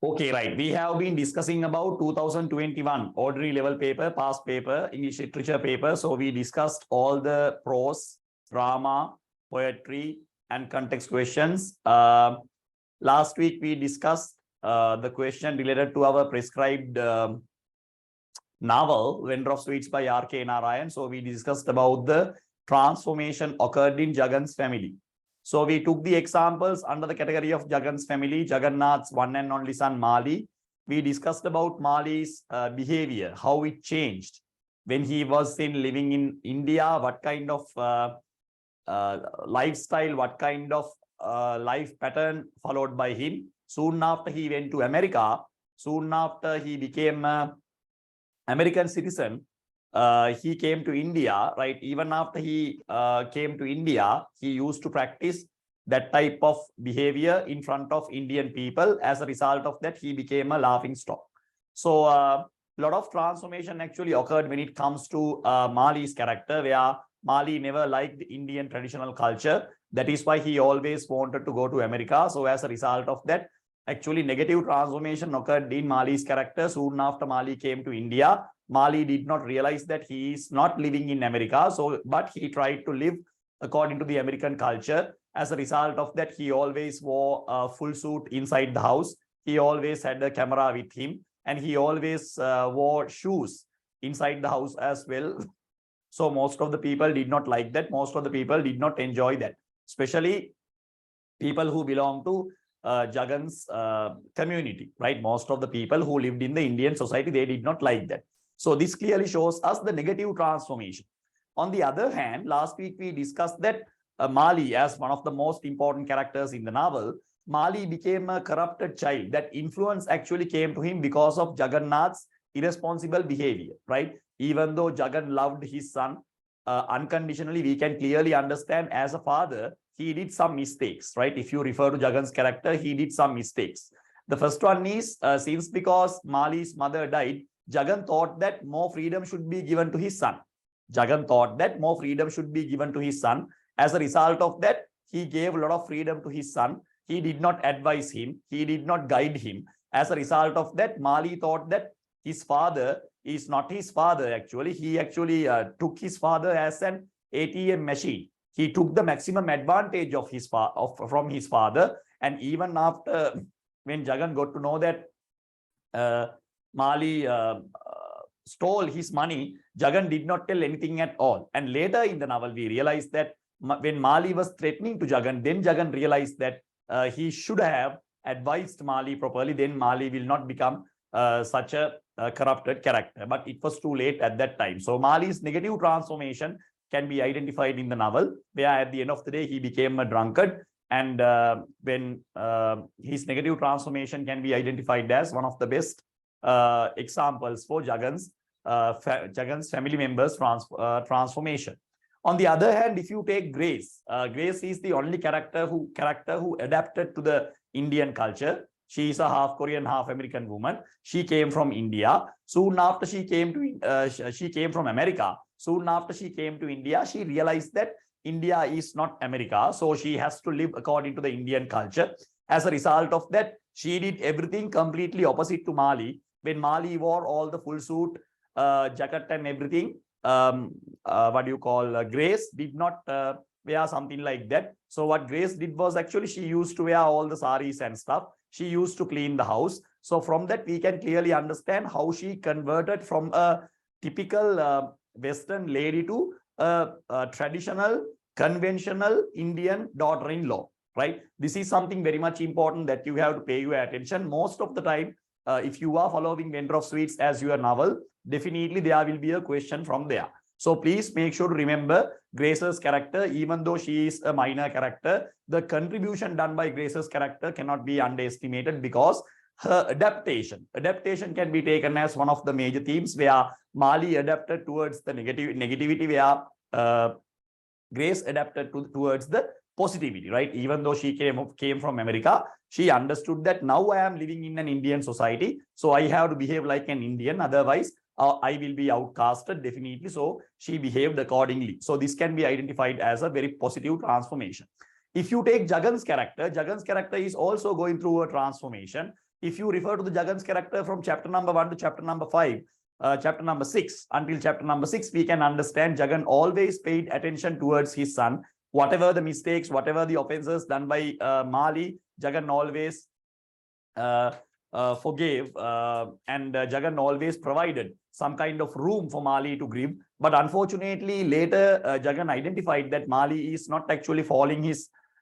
Okay, right. We have been discussing about 2021 ordinary level paper, past paper, English literature paper. So we discussed all the prose, drama, poetry, and context questions. Last week we discussed the question related to our prescribed novel, Vendor of Sweets by R.K. Narayan. So we discussed about the transformation occurred in Jagan's family. So we took the examples under the category of Jagan's family, Jagannath's one and only son, Mali. We discussed about Mali's behavior, how it changed when he was living in India, what kind of lifestyle, what kind of life pattern followed by him. Soon after he went to America, soon after he became American citizen, he came to India, right? Even after he came to India, he used to practice that type of behavior in front of Indian people. As a result of that, he became a laughing stock. So a lot of transformation actually occurred when it comes to Mali's character, where Mali never liked Indian traditional culture. That is why he always wanted to go to America. So as a result of that, actually negative transformation occurred in Mali's character. Soon after Mali came to India, Mali did not realize that he is not living in America. So, but he tried to live according to the American culture. As a result of that, he always wore a full suit inside the house. He always had a camera with him, and he always wore shoes inside the house as well. So most of the people did not like that. Most of the people did not enjoy that, especially people who belong to Jagan's community, right? Most of the people who lived in the Indian society, they did not like that. So this clearly shows us the negative transformation. On the other hand, last week we discussed that Mali, as one of the most important characters in the novel, Mali became a corrupted child. That influence actually came to him because of Jagannath's irresponsible behavior, right? Even though Jagan loved his son unconditionally, we can clearly understand as a father, he did some mistakes, right? If you refer to Jagan's character, he did some mistakes. The first one is, since because Mali's mother died, Jagan thought that more freedom should be given to his son. Jagan thought that more freedom should be given to his son. As a result of that, he gave a lot of freedom to his son. He did not advise him. He did not guide him. As a result of that, Mali thought that his father is not his father actually. He actually took his father as an ATM machine. He took the maximum advantage of his from his father. And even after, when Jagan got to know that Mali stole his money, Jagan did not tell anything at all. And later in the novel, we realized that when Mali was threatening to Jagan, then Jagan realized that he should have advised Mali properly. Then Mali will not become such a corrupted character. But it was too late at that time. So Mali's negative transformation can be identified in the novel, where at the end of the day, he became a drunkard. And when his negative transformation can be identified as one of the best examples for Jagan's family members transformation. On the other hand, if you take Grace, Grace is the only character who adapted to the Indian culture. She is a half Korean, half American woman. She came from India. Soon after she came from America. Soon after she came to India, she realized that India is not America. So she has to live according to the Indian culture. As a result of that, she did everything completely opposite to Mali. When Mali wore all the full suit, jacket and everything, Grace did not wear something like that. So what Grace did was actually she used to wear all the saris and stuff. She used to clean the house. So from that, we can clearly understand how she converted from a typical Western lady to a traditional, conventional Indian daughter-in-law, right? This is something very much important that you have to pay your attention. Most of the time, if you are following Vendor of Sweets as your novel, definitely there will be a question from there. So please make sure to remember Grace's character. Even though she is a minor character, the contribution done by Grace's character cannot be underestimated, because her adaptation can be taken as one of the major themes, where Mali adapted towards the negativity, where Grace adapted towards the positivity, right? Even though she came from America, she understood that now I am living in an Indian society, so I have to behave like an Indian. Otherwise, I will be outcasted, definitely. So she behaved accordingly. So this can be identified as a very positive transformation. If you take Jagan's character is also going through a transformation. If you refer to the Jagan's character from chapter number 1 to chapter number 5, chapter number 6, until chapter number 6, we can understand Jagan always paid attention towards his son. Whatever the mistakes, whatever the offenses done by Mali, Jagan always forgave, and Jagan always provided some kind of room for Mali to grieve. But unfortunately, later Jagan identified that Mali is not actually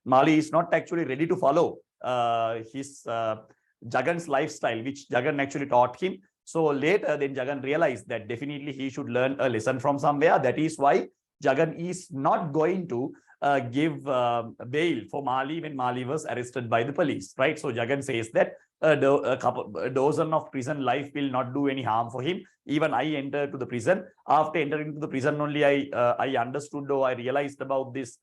Mali is not actually ready to follow his Jagan's lifestyle, which Jagan actually taught him. So later, then Jagan realized that definitely he should learn a lesson from somewhere. That is why Jagan is not going to give bail for Mali when Mali was arrested by the police, right? So Jagan says that a dozen of prison life will not do any harm for him. Even I entered to the prison. After entering to the prison only, I understood, or I realized about this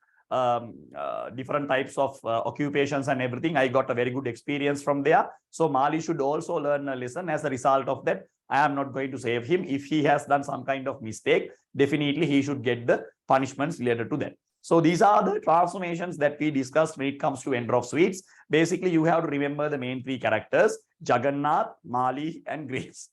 different types of occupations and everything. I got a very good experience from there. So Mali should also learn a lesson. As a result of that, I am not going to save him. If he has done some kind of mistake, definitely he should get the punishments related to that. So these are the transformations that we discussed when it comes to Ender of Sweets. Basically, you have to remember the main three characters: Jagannath, Mali, and Grace.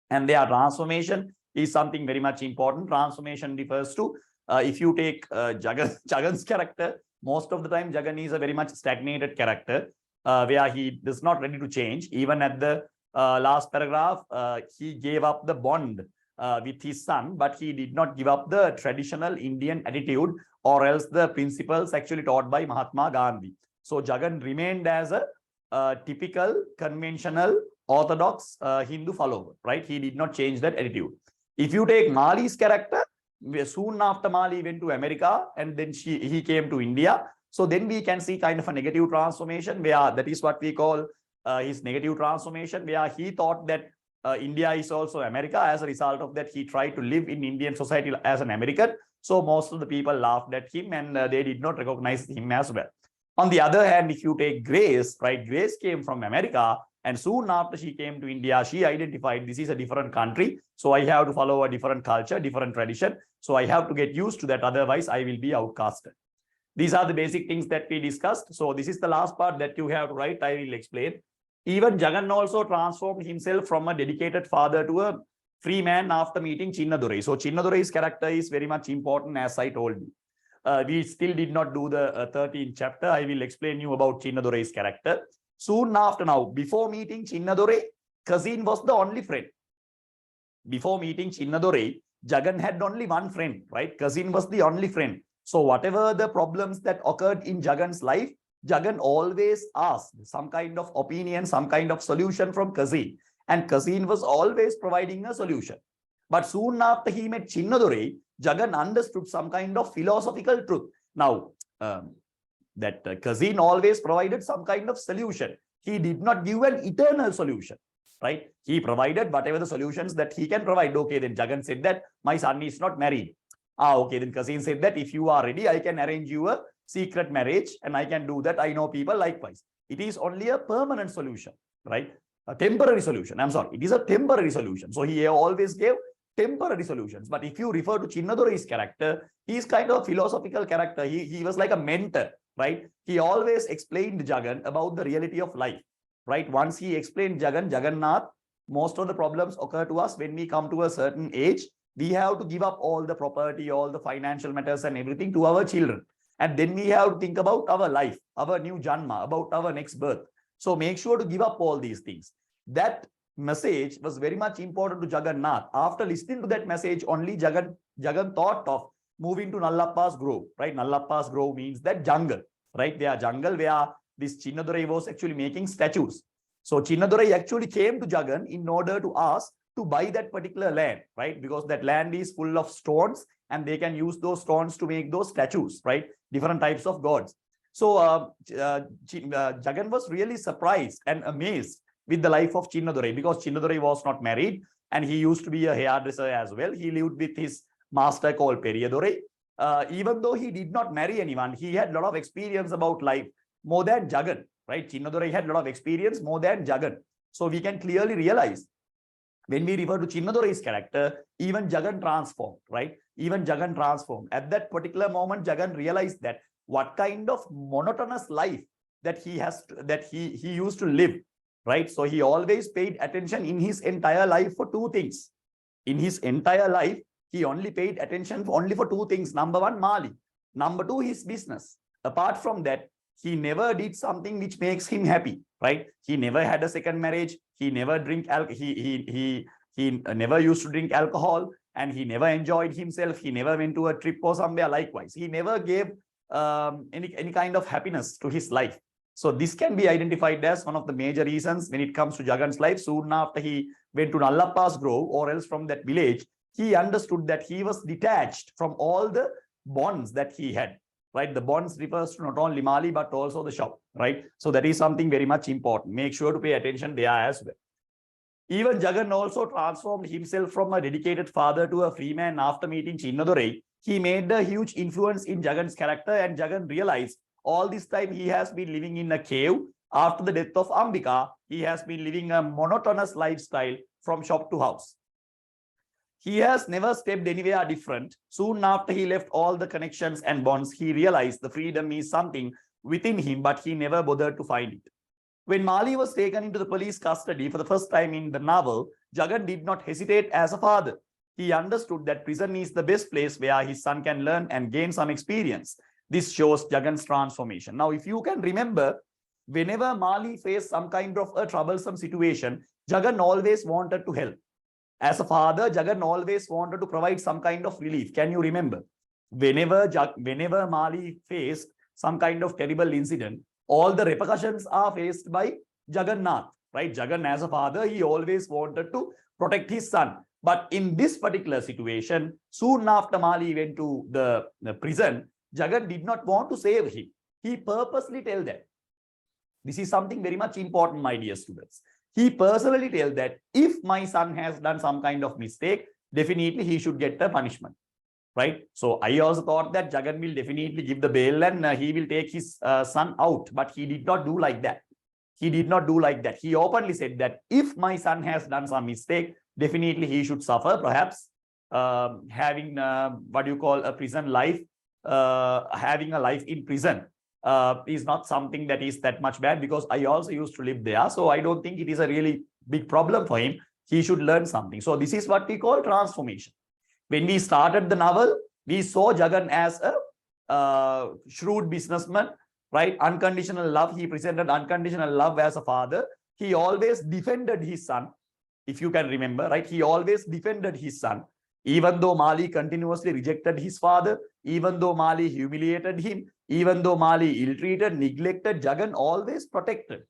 And their transformation is something very much important. Transformation refers to, if you take Jagan's character, most of the time Jagan is a very much stagnated character, where he is not ready to change. Even at the last paragraph, he gave up the bond with his son, but he did not give up the traditional Indian attitude, or else the principles actually taught by Mahatma Gandhi. So Jagan remained as a typical, conventional, orthodox Hindu follower, right? He did not change that attitude. If you take Mali's character, soon after Mali went to America, and then he came to India. So then we can see kind of a negative transformation, where that is what we call his negative transformation, where he thought that India is also America. As a result of that, he tried to live in Indian society as an American. So most of the people laughed at him, and they did not recognize him as well. On the other hand, if you take Grace, right, Grace came from America, and soon after she came to India, she identified this is a different country. So I have to follow a different culture, different tradition. So I have to get used to that. Otherwise, I will be outcasted. These are the basic things that we discussed. So this is the last part that you have to write. I will explain. Even Jagan also transformed himself from a dedicated father to a free man after meeting Chinnadurai. So Chinnadurai's character is very much important, as I told you. We still did not do the 13th chapter. I will explain you about Chinnadurai's character. Soon after, now, before meeting Chinnadurai, Cousin was the only friend. Before meeting Chinnadurai, Jagan had only one friend, right? Cousin was the only friend. So whatever the problems that occurred in Jagan's life, Jagan always asked some kind of opinion, some kind of solution from Cousin. And Cousin was always providing a solution. But soon after he met Chinnadurai, Jagan understood some kind of philosophical truth. Now, that Cousin always provided some kind of solution. He did not give an eternal solution, right? He provided whatever the solutions that he can provide. Okay, then Jagan said that my son is not married. Okay, then Cousin said that if you are ready, I can arrange you a secret marriage, and I can do that. I know people likewise. It is only a permanent solution, right? A temporary solution. I'm sorry, it is a temporary solution. So he always gave temporary solutions. But if you refer to Chinnadurai's character, he is kind of a philosophical character. He was like a mentor, right? He always explained Jagan about the reality of life, right? Once he explained Jagannath, most of the problems occur to us when we come to a certain age. We have to give up all the property, all the financial matters and everything to our children. And then we have to think about our life, our new Janma, about our next birth. So make sure to give up all these things. That message was very much important to Jagannath. After listening to that message, only Jagan thought of moving to Nallappa's grove, right? Nallappa's grove means that jungle, right? They are jungle where this Chinnadurai was actually making statues. So Chinnadurai actually came to Jagan in order to ask to buy that particular land, right? Because that land is full of stones, and they can use those stones to make those statues, right? Different types of gods. So Jagan was really surprised and amazed with the life of Chinnadurai, because Chinnadurai was not married, and he used to be a hairdresser as well. He lived with his master called Periyadurai. Even though he did not marry anyone, he had a lot of experience about life, more than Jagan, right? Chinnadurai had a lot of experience more than Jagan. So we can clearly realize when we refer to Chinnadurai's character, even Jagan transformed, right? Even Jagan transformed. At that particular moment, Jagan realized that what kind of monotonous life that he used to live, right? So he always paid attention in his entire life for two things. In his entire life, he only paid attention only for two things. Number one, Mali. Number two, his business. Apart from that, he never did something which makes him happy, right? He never had a second marriage. He never he never used to drink alcohol, and he never enjoyed himself. He never went to a trip or somewhere. Likewise, he never gave any kind of happiness to his life. So this can be identified as one of the major reasons when it comes to Jagan's life. Soon after he went to Nallappa's grove, or else from that village, he understood that he was detached from all the bonds that he had, right? The bonds refers to not only Mali, but also the shop, right? So that is something very much important. Make sure to pay attention there as well. Even Jagan also transformed himself from a dedicated father to a free man after meeting Chinnadurai. He made a huge influence in Jagan's character, and Jagan realized all this time he has been living in a cave. After the death of Ambika, he has been living a monotonous lifestyle from shop to house. He has never stepped anywhere different. Soon after he left all the connections and bonds, he realized the freedom is something within him, but he never bothered to find it. When Mali was taken into the police custody for the first time in the novel, Jagan did not hesitate as a father. He understood that prison is the best place where his son can learn and gain some experience. This shows Jagan's transformation. Now, if you can remember, whenever Mali faced some kind of a troublesome situation, Jagan always wanted to help. As a father, Jagan always wanted to provide some kind of relief. Can you remember? Whenever Mali faced some kind of terrible incident, all the repercussions are faced by Jagannath, right? Jagan, as a father, he always wanted to protect his son. But in this particular situation, soon after Mali went to the prison, Jagan did not want to save him. He purposely told that. This is something very much important, my dear students. He personally tells that if my son has done some kind of mistake, definitely he should get a punishment, right? So I also thought that Jagan will definitely give the bail and he will take his son out, but he did not do like that. He did not do like that. He openly said that if my son has done some mistake, definitely he should suffer, perhaps having what you call a prison life, having a life in prison is not something that is that much bad, because I also used to live there. So I don't think it is a really big problem for him. He should learn something. So this is what we call transformation. When we started the novel, we saw Jagan as a shrewd businessman, right? Unconditional love. He presented unconditional love as a father. He always defended his son, if you can remember, right? He always defended his son. Even though Mali continuously rejected his father, even though Mali humiliated him, even though Mali ill-treated, neglected, Jagan always protected.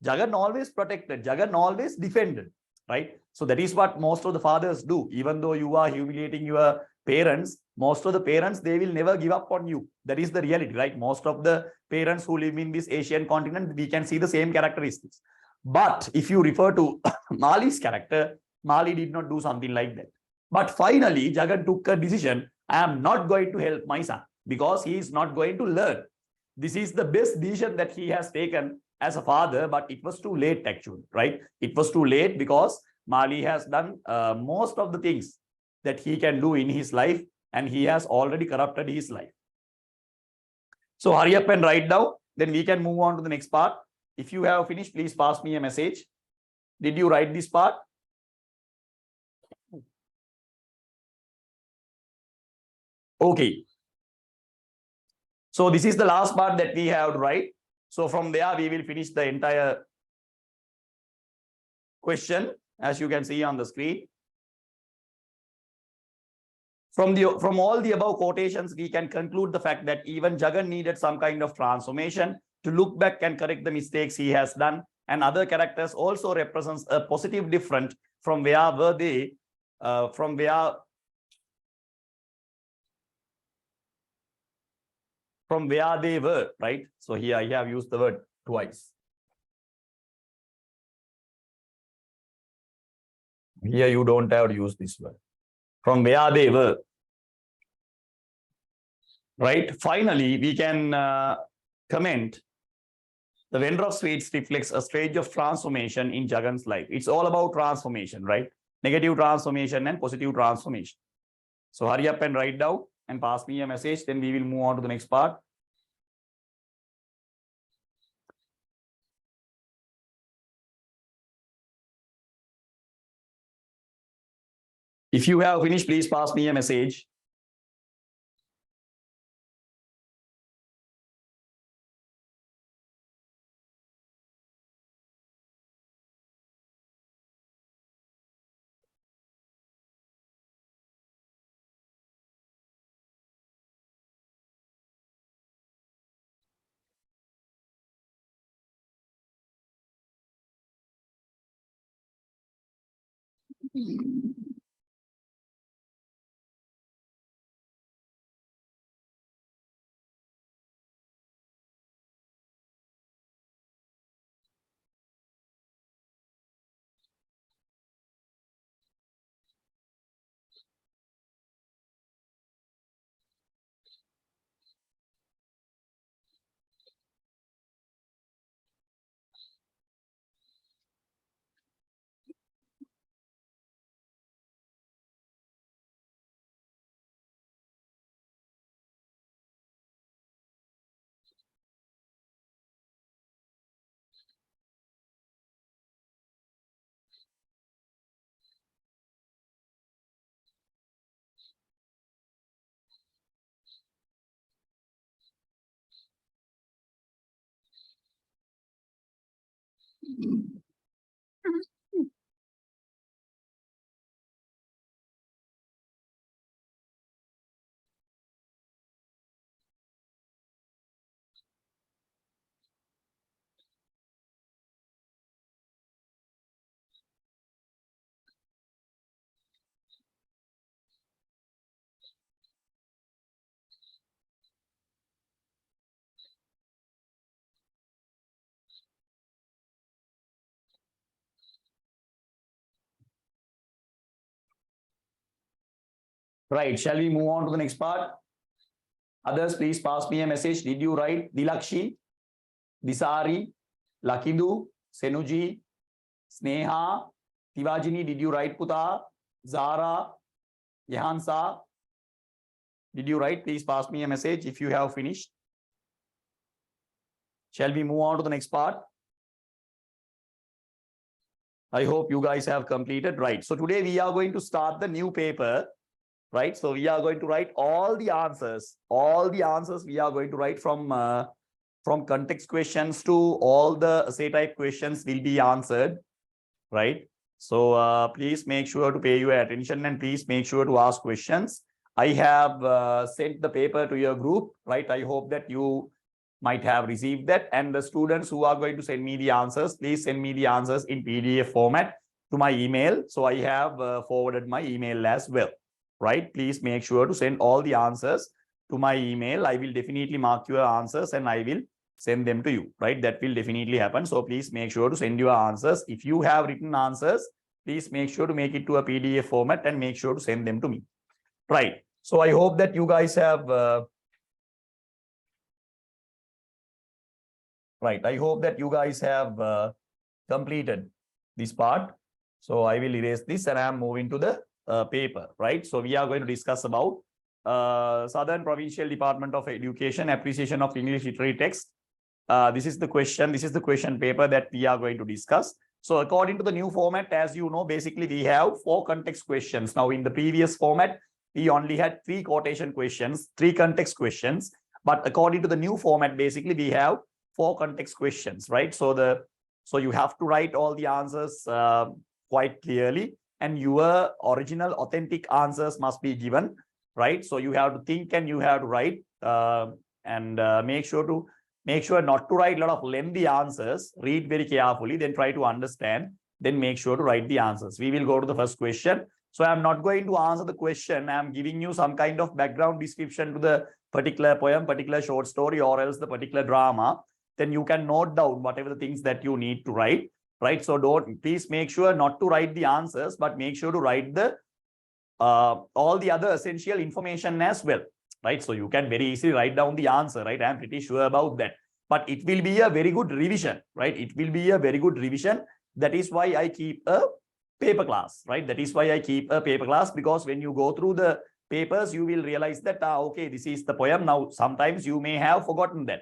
Jagan always protected. Jagan always defended, right? So that is what most of the fathers do. Even though you are humiliating your parents, most of the parents, they will never give up on you. That is the reality, right? Most of the parents who live in this Asian continent, we can see the same characteristics. But if you refer to Mali's character, Mali did not do something like that. But finally, Jagan took a decision. I am not going to help my son because he is not going to learn. This is the best decision that he has taken as a father, but it was too late actually, right? It was too late because Mali has done most of the things that he can do in his life, and he has already corrupted his life. So hurry up and write down, then we can move on to the next part. If you have finished, please pass me a message. Did you write this part? Okay. So this is the last part that we have to write. So from there, we will finish the entire question, as you can see on the screen. From all the above quotations, we can conclude the fact that even Jagan needed some kind of transformation to look back and correct the mistakes he has done. And other characters also represents a positive difference from where were they, from where they were, right? So here I have used the word twice. Here you don't have to use this word. From where they were, right? Finally, we can comment the vendor of sweets reflects a stage of transformation in Jagan's life. It's all about transformation, right? Negative transformation and positive transformation. So hurry up and write down and pass me a message. Then we will move on to the next part. If you have finished, please pass me a message. Right. Shall we move on to the next part? Others, please pass me a message. Did you write Dilakshi, Disari, Lakindu, Senuji, Sneha, Tivajini? Did you write Puta, Zara, Yahansa? Did you write? Please pass me a message if you have finished. Shall we move on to the next part? I hope you guys have completed. Right. So today we are going to start the new paper. Right. So we are going to write all the answers. All the answers we are going to write from context questions to all the essay type questions will be answered. Right. So please make sure to pay your attention and please make sure to ask questions. I have sent the paper to your group. Right. I hope that you might have received that, and the students who are going to send me the answers, please send me the answers in PDF format to my email. So I have forwarded my email as well. Right. Please make sure to send all the answers to my email. I will definitely mark your answers and I will send them to you. Right. That will definitely happen. So please make sure to send your answers. If you have written answers, please make sure to make it to a PDF format and make sure to send them to me. Right. So I hope that you guys have right. I hope that you guys have completed this part. So I will erase this and I am moving to the paper, right? So we are going to discuss about Southern Provincial Department of Education, appreciation of English literary text. This is the question. This is the question paper that we are going to discuss. So according to the new format, as you know, basically we have 4 context questions. Now in the previous format, we only had 3 quotation questions, 3 context questions. But according to the new format, basically we have 4 context questions, right? So you have to write all the answers quite clearly, and your original authentic answers must be given, right? So you have to think and you have to write and make sure not to write a lot of lengthy answers. Read very carefully, then try to understand, then make sure to write the answers. We will go to the first question. So I'm not going to answer the question. I'm giving you some kind of background description to the particular poem, particular short story, or else the particular drama. Then you can note down whatever the things that you need to write, right? So please make sure not to write the answers, but make sure to write the all the other essential information as well, right? So you can very easily write down the answer, right? I'm pretty sure about that. But it will be a very good revision, right? It will be a very good revision. That is why I keep a paper class, right? That is why I keep a paper class, because when you go through the papers, you will realize that, okay, this is the poem. Now, sometimes you may have forgotten that,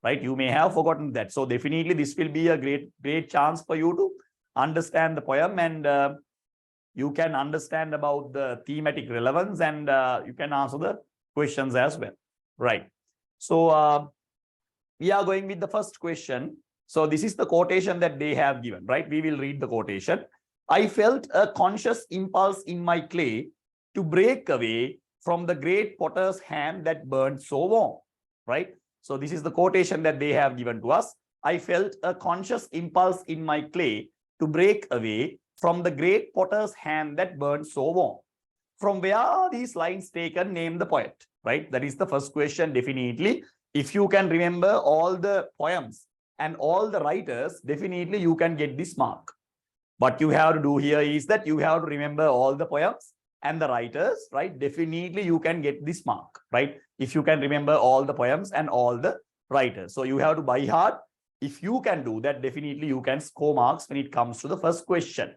right? You may have forgotten that. So definitely this will be a great chance for you to understand the poem and you can understand about the thematic relevance, and you can answer the questions as well, right? So we are going with the first question. So this is the quotation that they have given, right? We will read the quotation. I felt a conscious impulse in my clay to break away from the great potter's hand that burned so warm, right? So this is the quotation that they have given to us. I felt a conscious impulse in my clay to break away from the great potter's hand that burned so warm. From where are these lines taken? Name the poet, right? That is the first question, definitely. If you can remember all the poems and all the writers, definitely you can get this mark. What you have to do here is that you have to remember all the poems and the writers, right? Definitely you can get this mark, right? If you can remember all the poems and all the writers. So you have to by heart. If you can do that, definitely you can score marks when it comes to the first question,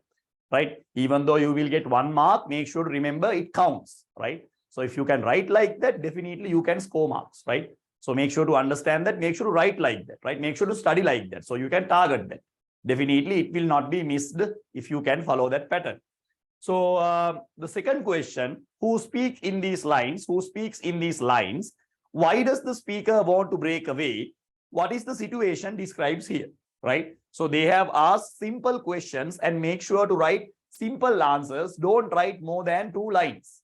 right? Even though you will get 1 mark, make sure to remember it counts, right? So if you can write like that, definitely you can score marks, right? So make sure to understand that, make sure to write like that, right? Make sure to study like that. So you can target that. Definitely it will not be missed if you can follow that pattern. So the second question, who speaks in these lines? Who speaks in these lines? Why does the speaker want to break away? What is the situation describes here, right? So they have asked simple questions, and make sure to write simple answers. Don't write more than 2 lines.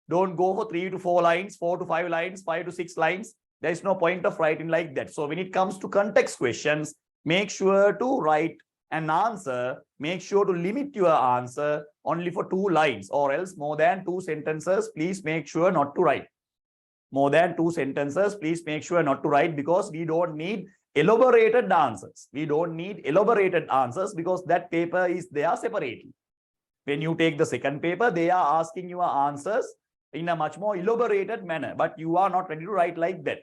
Don't go for 3 to 4 lines, 4 to 5 lines, 5 to 6 lines. There is no point of writing like that. So when it comes to context questions, make sure to write an answer. Make sure to limit your answer only for 2 lines, or else more than 2 sentences, please make sure not to write. More than 2 sentences, please make sure not to write, because we don't need elaborated answers. We don't need elaborated answers because that paper is there separately. When you take the second paper, they are asking your answers in a much more elaborated manner, but you are not ready to write like that.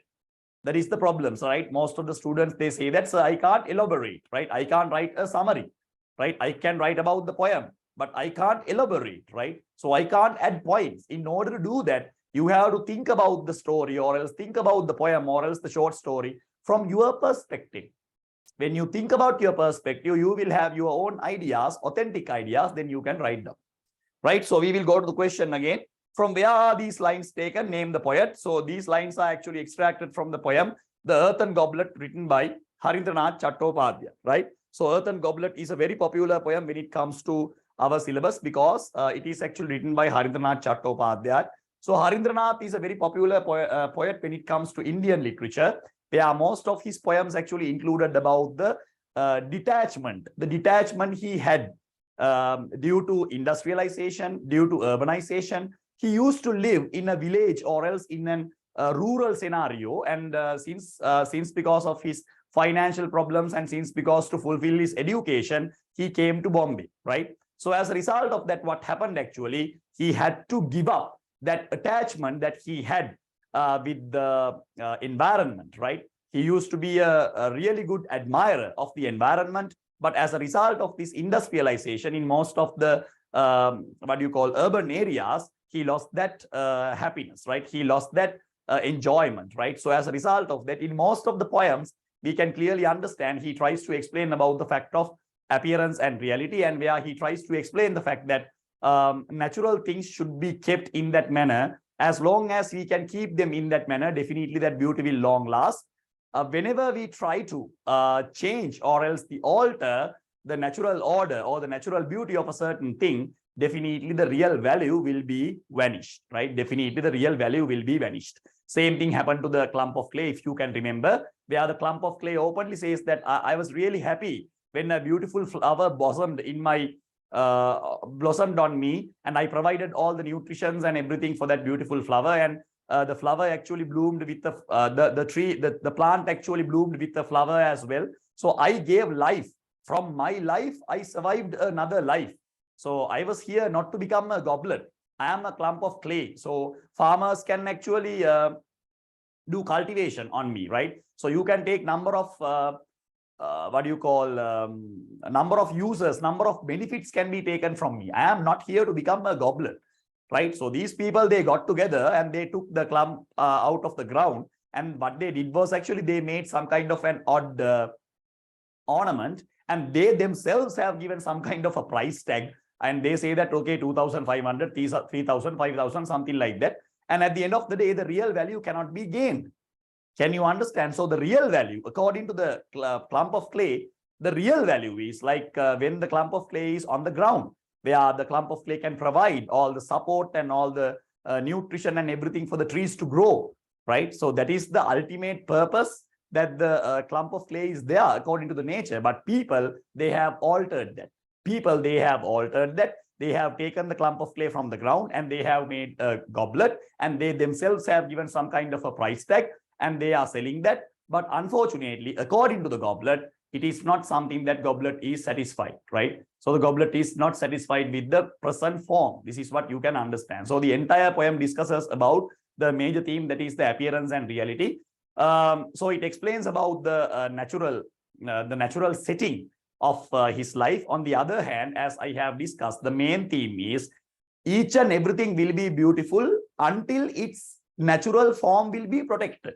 That is the problem, right? Most of the students, they say that, sir, I can't elaborate, right? I can't write a summary, right? I can write about the poem, but I can't elaborate, right? So I can't add points. In order to do that, you have to think about the story, or else think about the poem, or else the short story from your perspective. When you think about your perspective, you will have your own ideas, authentic ideas, then you can write them, right? So we will go to the question again. From where are these lines taken? Name the poet. So these lines are actually extracted from the poem, The Earthen Goblet, written by Harindranath Chattopadhyay, right? So Earthen Goblet is a very popular poem when it comes to our syllabus, because it is actually written by Harindranath Chattopadhyay. So Harindranath is a very popular poet when it comes to Indian literature. Where most of his poems actually included about the detachment he had due to industrialization, due to urbanization. He used to live in a village, or else in an rural scenario, and since because of his financial problems, and since because to fulfill his education, he came to Bombay, right? So as a result of that, what happened actually, he had to give up that attachment that he had with the environment, right? He used to be a really good admirer of the environment, but as a result of this industrialization in most of the urban areas, he lost that happiness, right? He lost that enjoyment, right? So as a result of that, in most of the poems, we can clearly understand he tries to explain about the fact of appearance and reality, and where he tries to explain the fact that natural things should be kept in that manner. As long as we can keep them in that manner, definitely that beauty will long last. Whenever we try to change or else alter the natural order or the natural beauty of a certain thing, definitely the real value will be vanished, right? Definitely the real value will be vanished. Same thing happened to the clump of clay, if you can remember, where the clump of clay openly says that I was really happy when a beautiful flower blossomed in my blossomed on me, and I provided all the nutritions and everything for that beautiful flower, and the flower actually bloomed with the plant actually bloomed with the flower as well. So I gave life. From my life, I survived another life. So I was here not to become a goblet. I am a clump of clay. So farmers can actually do cultivation on me, right? So you can take number of number of users, number of benefits can be taken from me. I am not here to become a goblet, right? So these people, they got together and they took the clump out of the ground, and what they did was actually they made some kind of an odd ornament, and they themselves have given some kind of a price tag and they say that, okay, 2,500, 3,000, 5,000, something like that. And at the end of the day, the real value cannot be gained. Can you understand? So the real value, according to the clump of clay, the real value is like when the clump of clay is on the ground, where the clump of clay can provide all the support and all the nutrition and everything for the trees to grow, right? So that is the ultimate purpose, that the clump of clay is there according to the nature. But people, they have altered that. People, they have altered that. They have taken the clump of clay from the ground and they have made a goblet, and they themselves have given some kind of a price tag, and they are selling that. But unfortunately, according to the goblet, it is not something that goblet is satisfied, right? So the goblet is not satisfied with the present form. This is what you can understand. So the entire poem discusses about the major theme, that is the appearance and reality. So it explains about the natural setting of his life. On the other hand, as I have discussed, the main theme is each and everything will be beautiful until its natural form will be protected.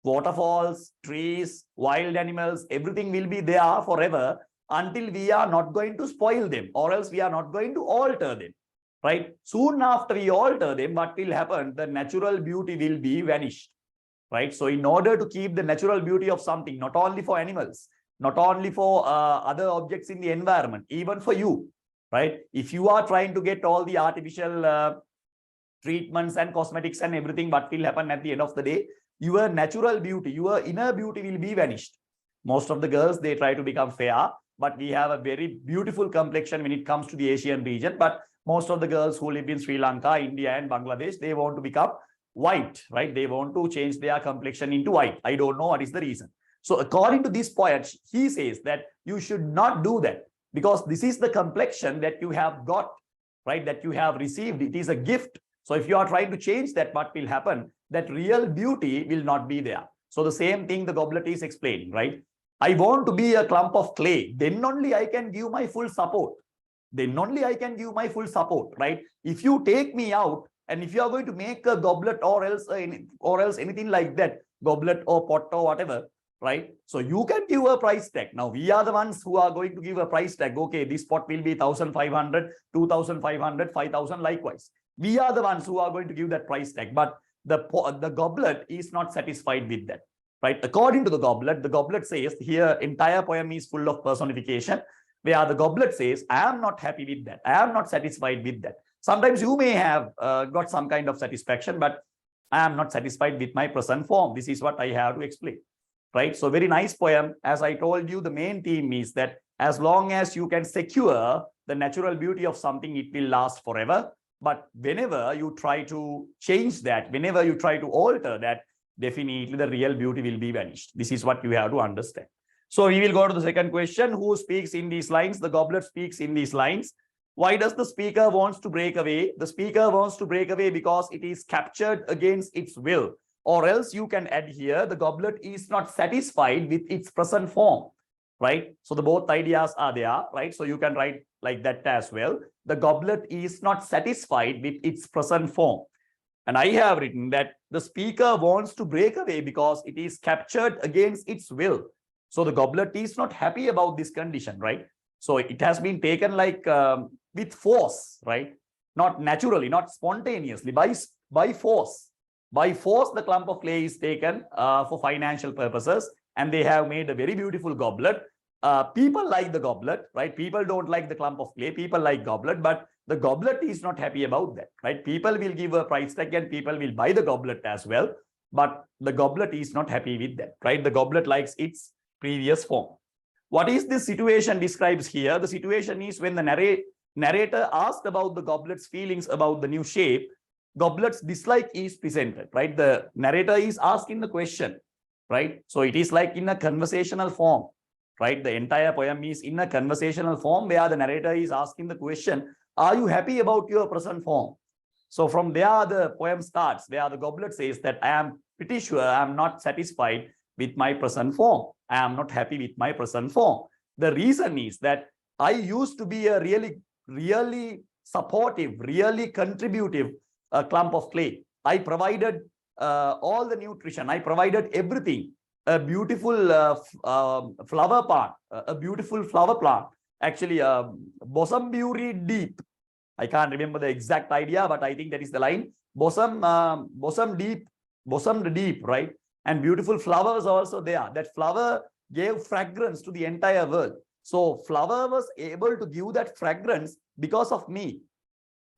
Waterfalls, trees, wild animals, everything will be there forever until we are not going to spoil them, or else we are not going to alter them, right? Soon after we alter them, what will happen? The natural beauty will be vanished, right? So in order to keep the natural beauty of something, not only for animals, not only for other objects in the environment, even for you, right? If you are trying to get all the artificial treatments and cosmetics and everything, what will happen at the end of the day? Your natural beauty, your inner beauty will be vanished. Most of the girls, they try to become fair, but we have a very beautiful complexion when it comes to the Asian region. But most of the girls who live in Sri Lanka, India and Bangladesh, they want to become white, right? They want to change their complexion into white. I don't know what is the reason. So according to this poet, he says that you should not do that, because this is the complexion that you have got, right? That you have received. It is a gift. So if you are trying to change that, what will happen? That real beauty will not be there. So the same thing the goblet is explaining, right? I want to be a clump of clay. Then only I can give my full support. Then only I can give my full support, right? If you take me out, and if you are going to make a goblet or else anything like that, goblet or pot or whatever, right? So you can give a price tag. Now we are the ones who are going to give a price tag. Okay, this pot will be 1,500, 2,500, 5,000 likewise. We are the ones who are going to give that price tag. But the goblet is not satisfied with that, right? According to the goblet says here, entire poem is full of personification, where the goblet says, I am not happy with that. I am not satisfied with that. Sometimes you may have got some kind of satisfaction, but I am not satisfied with my present form. This is what I have to explain, right? So very nice poem. As I told you, the main theme is that as long as you can secure the natural beauty of something, it will last forever. But whenever you try to change that, whenever you try to alter that, definitely the real beauty will be vanished. This is what you have to understand. So we will go to the second question. Who speaks in these lines? The goblet speaks in these lines. Why does the speaker wants to break away? The speaker wants to break away because it is captured against its will. Or else you can add here, the goblet is not satisfied with its present form, right? So the both ideas are there, right? So you can write like that as well. The goblet is not satisfied with its present form. And I have written that the speaker wants to break away because it is captured against its will. So the goblet is not happy about this condition, right? So it has been taken like with force, right? Not naturally, not spontaneously, by force. By force, the clump of clay is taken for financial purposes, and they have made a very beautiful goblet. People like the goblet, right? People don't like the clump of clay. People like goblet, but the goblet is not happy about that, right? People will give a price tag and people will buy the goblet as well, but the goblet is not happy with that, right? The goblet likes its previous form. What is this situation describes here? The situation is when the narrator asked about the goblet's feelings about the new shape, goblet's dislike is presented, right? The narrator is asking the question, right? So it is like in a conversational form, right? The entire poem is in a conversational form where the narrator is asking the question, are you happy about your present form? So from there, the poem starts where the goblet says that I am pretty sure I am not satisfied with my present form. I am not happy with my present form. The reason is that I used to be a really supportive, really contributive clump of clay. I provided all the nutrition. I provided everything. A beautiful flower plant, a beautiful flower plant. actually bosom beauty deep. I can't remember the exact idea, but I think that is the line. Bosom deep, bosomed deep, right? And beautiful flowers also there. That flower gave fragrance to the entire world. So flower was able to give that fragrance because of me.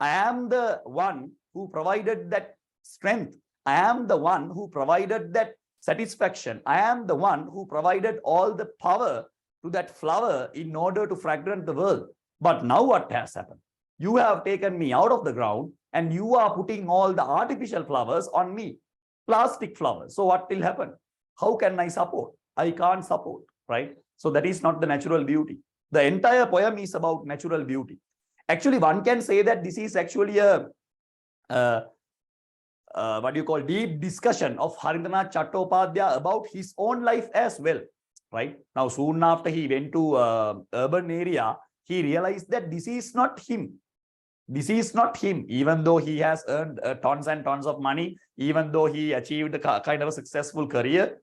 I am the one who provided that strength. I am the one who provided that satisfaction. I am the one who provided all the power to that flower in order to fragrant the world. But now what has happened? You have taken me out of the ground and you are putting all the artificial flowers on me, plastic flowers. So what will happen? How can I support? I can't support, right? So that is not the natural beauty. The entire poem is about natural beauty. Actually, one can say that this is actually a what do you call deep discussion of Harindranath Chattopadhyaya about his own life as well, right? Now, soon after he went to urban area, he realized that this is not him. This is not him, even though he has earned tons and tons of money, even though he achieved a kind of a successful career.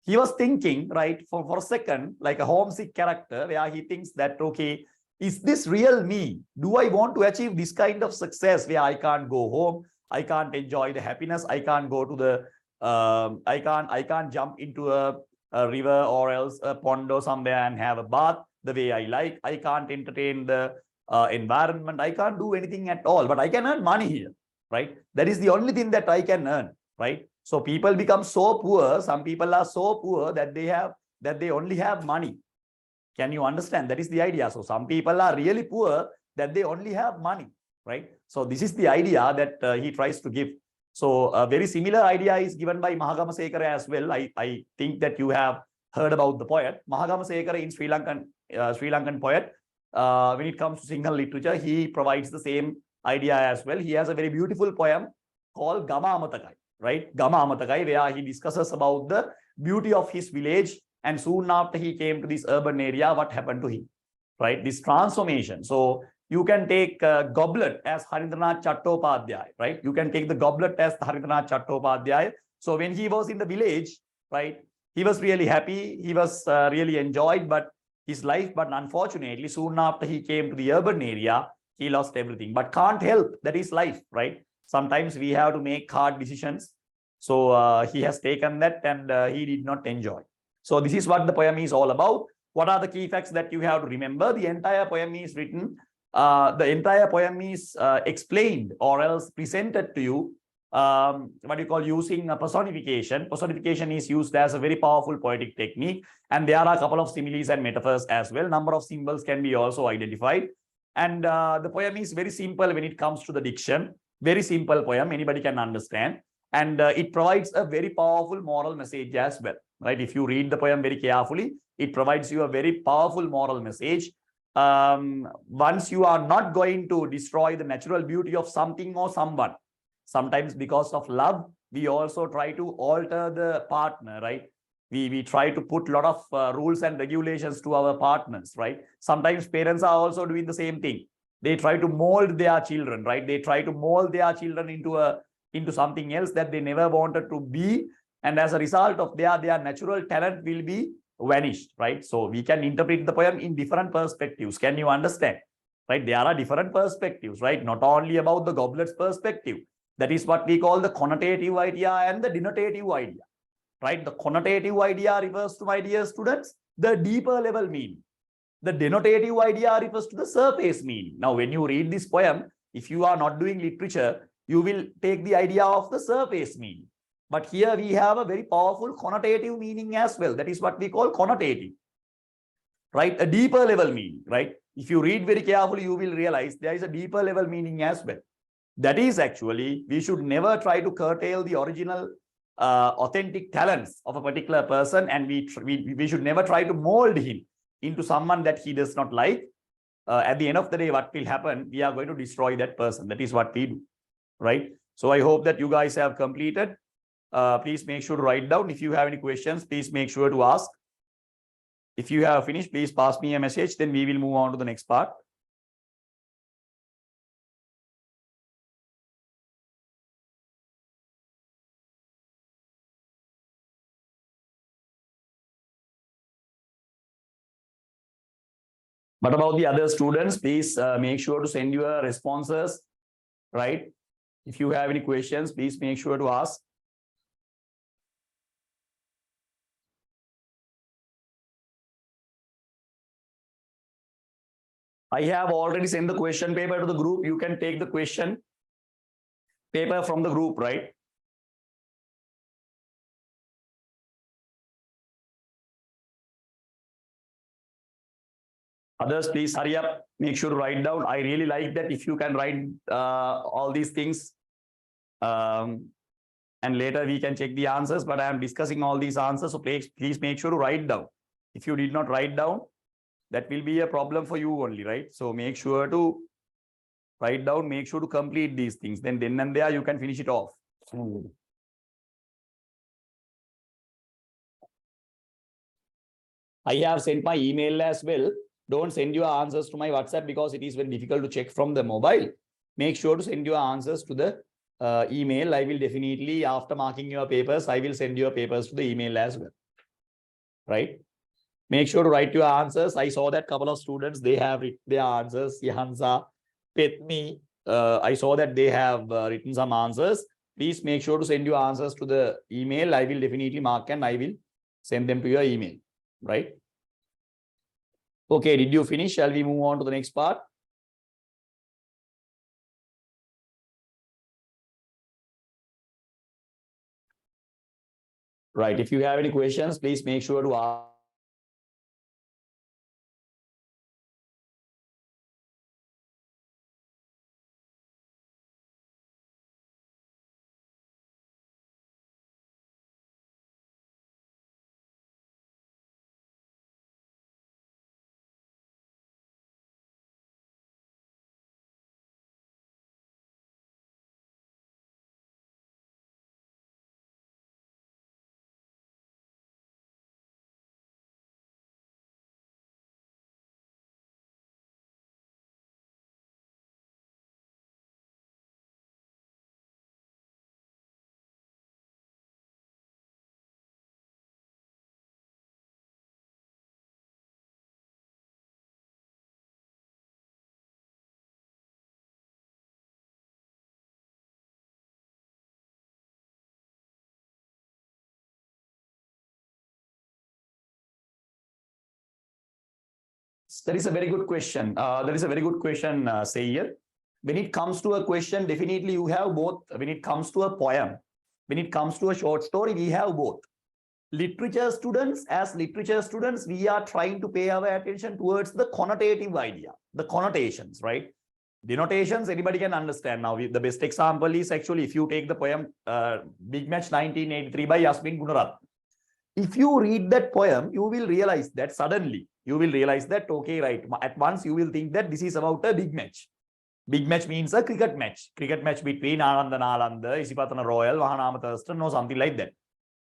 He was thinking, right, for a second, like a homesick character, where he thinks that, okay, is this real me? Do I want to achieve this kind of success where I can't go home? I can't enjoy the happiness. I can't go to the, I can't jump into a river or else a pond or somewhere and have a bath the way I like. I can't entertain the environment. I can't do anything at all, but I can earn money here, right? That is the only thing that I can earn, right? So people become so poor. Some people are so poor that they only have money. Can you understand? That is the idea. So some people are really poor that they only have money, right? So this is the idea that he tries to give. So a very similar idea is given by Mahagama Sekara as well. I think that you have heard about the poet. Mahagama Sekara in Sri Lankan poet. When it comes to Sinhala literature, he provides the same idea as well. He has a very beautiful poem called Gama Amatakai, right? Gama Amatakai, where he discusses about the beauty of his village. And soon after he came to this urban area, what happened to him, right? This transformation. So you can take goblet as Harindranath Chattopadhyaya, right? You can take the goblet as Harindranath Chattopadhyaya. So when he was in the village, right, he was really happy. He was really enjoyed, but his life, but unfortunately, soon after he came to the urban area, he lost everything. But can't help. That is life, right? Sometimes we have to make hard decisions. So he has taken that and he did not enjoy. So this is what the poem is all about. What are the key facts that you have to remember? The entire poem is written, the entire poem is explained or else presented to you, what you call using a personification. Personification is used as a very powerful poetic technique. And there are a couple of similes and metaphors as well. Number of symbols can be also identified. And the poem is very simple when it comes to the diction. Very simple poem, anybody can understand. And it provides a very powerful moral message as well, right? If you read the poem very carefully, it provides you a very powerful moral message. Once you are not going to destroy the natural beauty of something or someone, sometimes because of love, we also try to alter the partner, right? We try to put a lot of rules and regulations to our partners, right? Sometimes parents are also doing the same thing. They try to mold their children, right? They try to mold their children into something else that they never wanted to be. And as a result of their natural talent will be vanished, right? So we can interpret the poem in different perspectives. Can you understand? Right? There are different perspectives, right? Not only about the goblet's perspective. That is what we call the connotative idea and the denotative idea, right? The connotative idea refers to, my dear students, the deeper level meaning. The denotative idea refers to the surface meaning. Now, when you read this poem, if you are not doing literature, you will take the idea of the surface meaning. But here we have a very powerful connotative meaning as well. That is what we call connotative, right? A deeper level meaning, right? If you read very carefully, you will realize there is a deeper level meaning as well. That is actually, we should never try to curtail the original authentic talents of a particular person, and we should never try to mold him into someone that he does not like. At the end of the day, what will happen? We are going to destroy that person. That is what we do, right? So I hope that you guys have completed. Please make sure to write down. If you have any questions, please make sure to ask. If you have finished, please pass me a message. Then we will move on to the next part. What about the other students? Please make sure to send your responses, right? If you have any questions, please make sure to ask. I have already sent the question paper to the group. You can take the question paper from the group, right? Others, please hurry up. Make sure to write down. I really like that if you can write all these things. And later we can check the answers, but I am discussing all these answers. So please make sure to write down. If you did not write down, that will be a problem for you only, right? So make sure to write down, make sure to complete these things. Then and there you can finish it off. I have sent my email as well. Don't send your answers to my WhatsApp because it is very difficult to check from the mobile. Make sure to send your answers to the email. I will definitely, after marking your papers, I will send your papers to the email as well. Right? Make sure to write your answers. I saw that couple of students, they have written their answers. Yahansa, Petmi, I saw that they have written some answers. Please make sure to send your answers to the email. I will definitely mark and I will send them to your email. Right? Okay, did you finish? Shall we move on to the next part? Right. If you have any questions, please make sure to ask. That is a very good question. Sayyid. When it comes to a question, definitely you have both. When it comes to a poem, when it comes to a short story, we have both. Literature students, as literature students, we are trying to pay our attention towards the connotative idea, the connotations, right? Denotations, anybody can understand. Now, the best example is actually if you take the poem Big Match 1983 by Yasmin Gunarat. If you read that poem, you will realize that suddenly, you will realize that, okay, right, at once you will think that this is about a big match. Big match means a cricket match. Cricket match between Ananda Nalanda, Isipatana Royal, Vahanama Thurston, or something like that.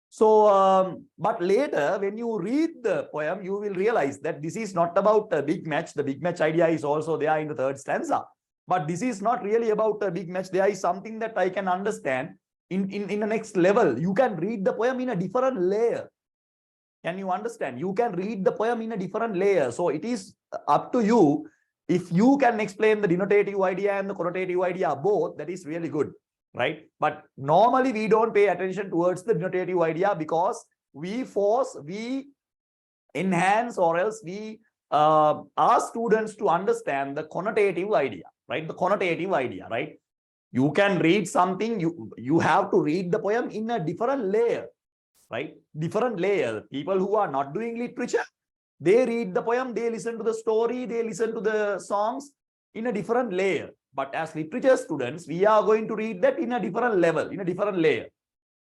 So, but later, when you read the poem, you will realize that this is not about a big match. The big match idea is also there in the third stanza. But this is not really about a big match. There is something that I can understand in the next level. You can read the poem in a different layer. Can you understand? You can read the poem in a different layer. So it is up to you. If you can explain the denotative idea and the connotative idea both, that is really good, right? But normally we don't pay attention towards the denotative idea because we enhance, or else we ask students to understand the connotative idea, right? The connotative idea, right? You can read something, you have to read the poem in a different layer, right? Different layer. People who are not doing literature, they read the poem, they listen to the story, they listen to the songs in a different layer. But as literature students, we are going to read that in a different level, in a different layer.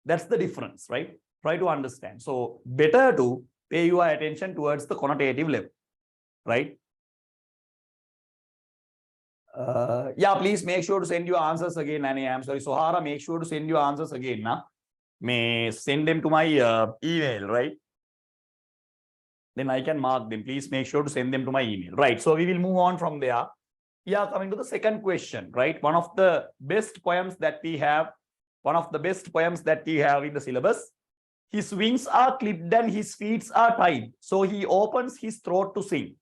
That's the difference, right? Try to understand. So better to pay your attention towards the connotative level, right? Yeah, please make sure to send your answers again, Annie. I'm sorry, Sohara, make sure to send your answers again. Nah? May send them to my email, right? Then I can mark them. Please make sure to send them to my email. Right. So we will move on from there. Yeah, coming to the second question, right? One of the best poems that we have, in the syllabus. His wings are clipped and his feet are tied. So he opens his throat to sing.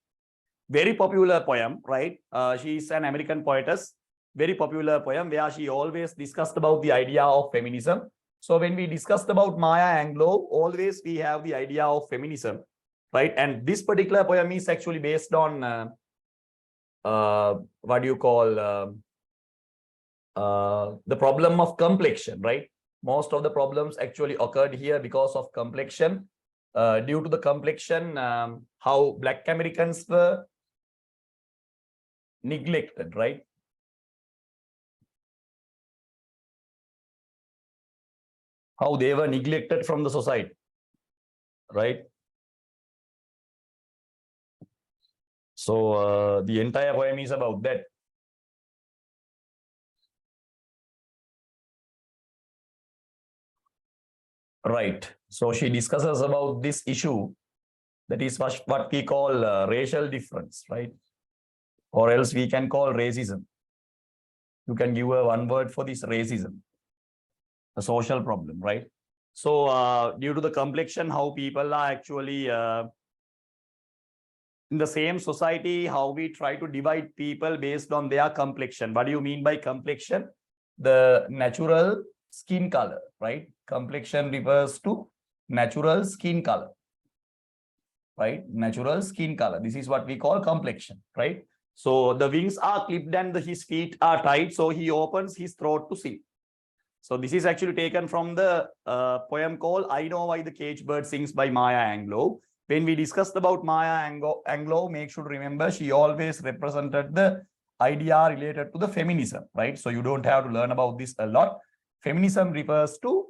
very popular poem, right? She is an American poetess, very popular poem where she always discussed about the idea of feminism. So when we discussed about Maya Angelou, always we have the idea of feminism, right? And this particular poem is actually based on what do you call the problem of complexion, right? Most of the problems actually occurred here because of complexion. Due to the complexion, how Black Americans were neglected, right? How they were neglected from the society, right? So the entire poem is about that. Right. So she discusses about this issue, that is what we call racial difference, right? Or else we can call racism. You can give one word for this: racism, a social problem, right? So due to the complexion, how people are actually in the same society, how we try to divide people based on their complexion. What do you mean by complexion? The natural skin color, right? Complexion refers to natural skin color, right? Natural skin color. This is what we call complexion, right? So the wings are clipped and his feet are tied, so he opens his throat to sing. So this is actually taken from the poem called I Know Why the Cage Bird Sings by Maya Angelou. When we discussed about Maya Angelou, make sure to remember she always represented the idea related to the feminism, right? So you don't have to learn about this a lot. Feminism refers to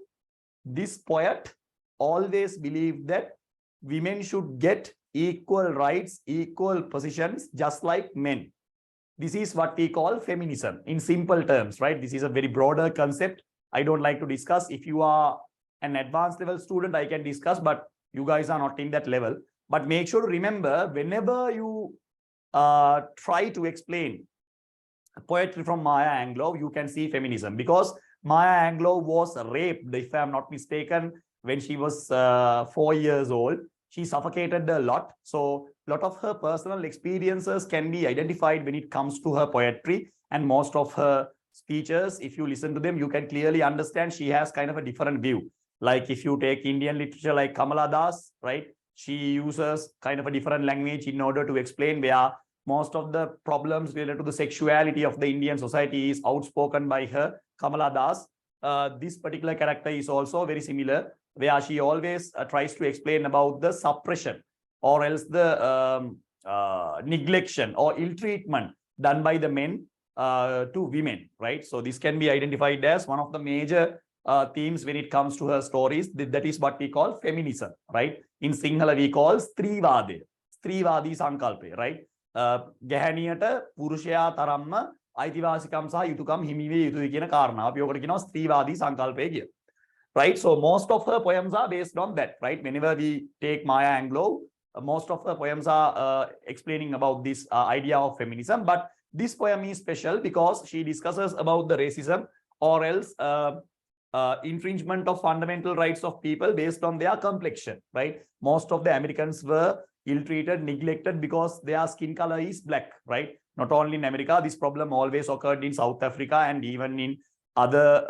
this poet always believed that women should get equal rights, equal positions, just like men. This is what we call feminism in simple terms, right? This is a very broader concept. I don't like to discuss. If you are an advanced level student, I can discuss, but you guys are not in that level. But make sure to remember, whenever you try to explain poetry from Maya Angelou, you can see feminism, because Maya Angelou was raped, if I'm not mistaken, when she was 4 years old. She suffocated a lot. So a lot of her personal experiences can be identified when it comes to her poetry, and most of her speeches, if you listen to them, you can clearly understand she has kind of a different view. Like if you take Indian literature like Kamala Das, right? She uses kind of a different language in order to explain where most of the problems related to the sexuality of the Indian society is outspoken by her, Kamala Das. This particular character is also very similar, where she always tries to explain about the suppression or else the neglection or ill treatment done by the men to women, right? So this can be identified as one of the major themes when it comes to her stories. That is what we call feminism, right? In Sinhala we call Strivade, Strivadi Sankalpe, right? ගැහැණියට පුරුෂයා තරම්ම අයිතිවාසිකම් සහ යුතුයකම් හිමි විය යුතුයි කියන කාරණාව අපි ඔකට කියනවා ස්ත්‍රීවාදී සංකල්පය කියලා. Right? So most of her poems are based on that, right? Whenever we take Maya Angelou, most of her poems are explaining about this idea of feminism. But this poem is special because she discusses about the racism or else infringement of fundamental rights of people based on their complexion, right? Most of the Americans were ill-treated, neglected because their skin color is black, right? Not only in America, this problem always occurred in South Africa and even in other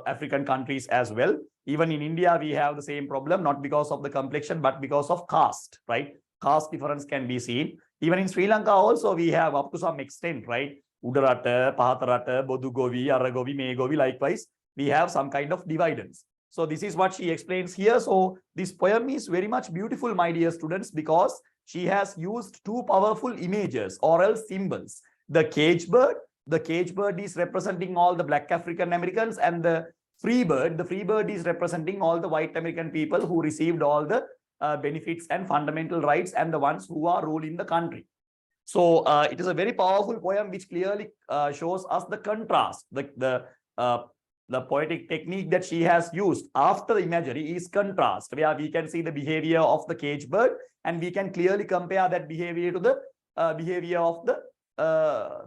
African countries as well. Even in India, we have the same problem, not because of the complexion, but because of caste, right? Caste difference can be seen. Even in Sri Lanka also, we have up to some extent, right? Udarata, Pahatarata, Bodugovi, Aragovi, Megovi, likewise, we have some kind of dividends. So this is what she explains here. So this poem is very much beautiful, my dear students, because she has used two powerful images or else symbols. The cage bird is representing all the Black African Americans, and the free bird is representing all the white American people who received all the benefits and fundamental rights, and the ones who are ruling the country. So it is a very powerful poem which clearly shows us the contrast. The poetic technique that she has used after the imagery is contrast, where we can see the behavior of the cage bird and we can clearly compare that behavior to the behavior of the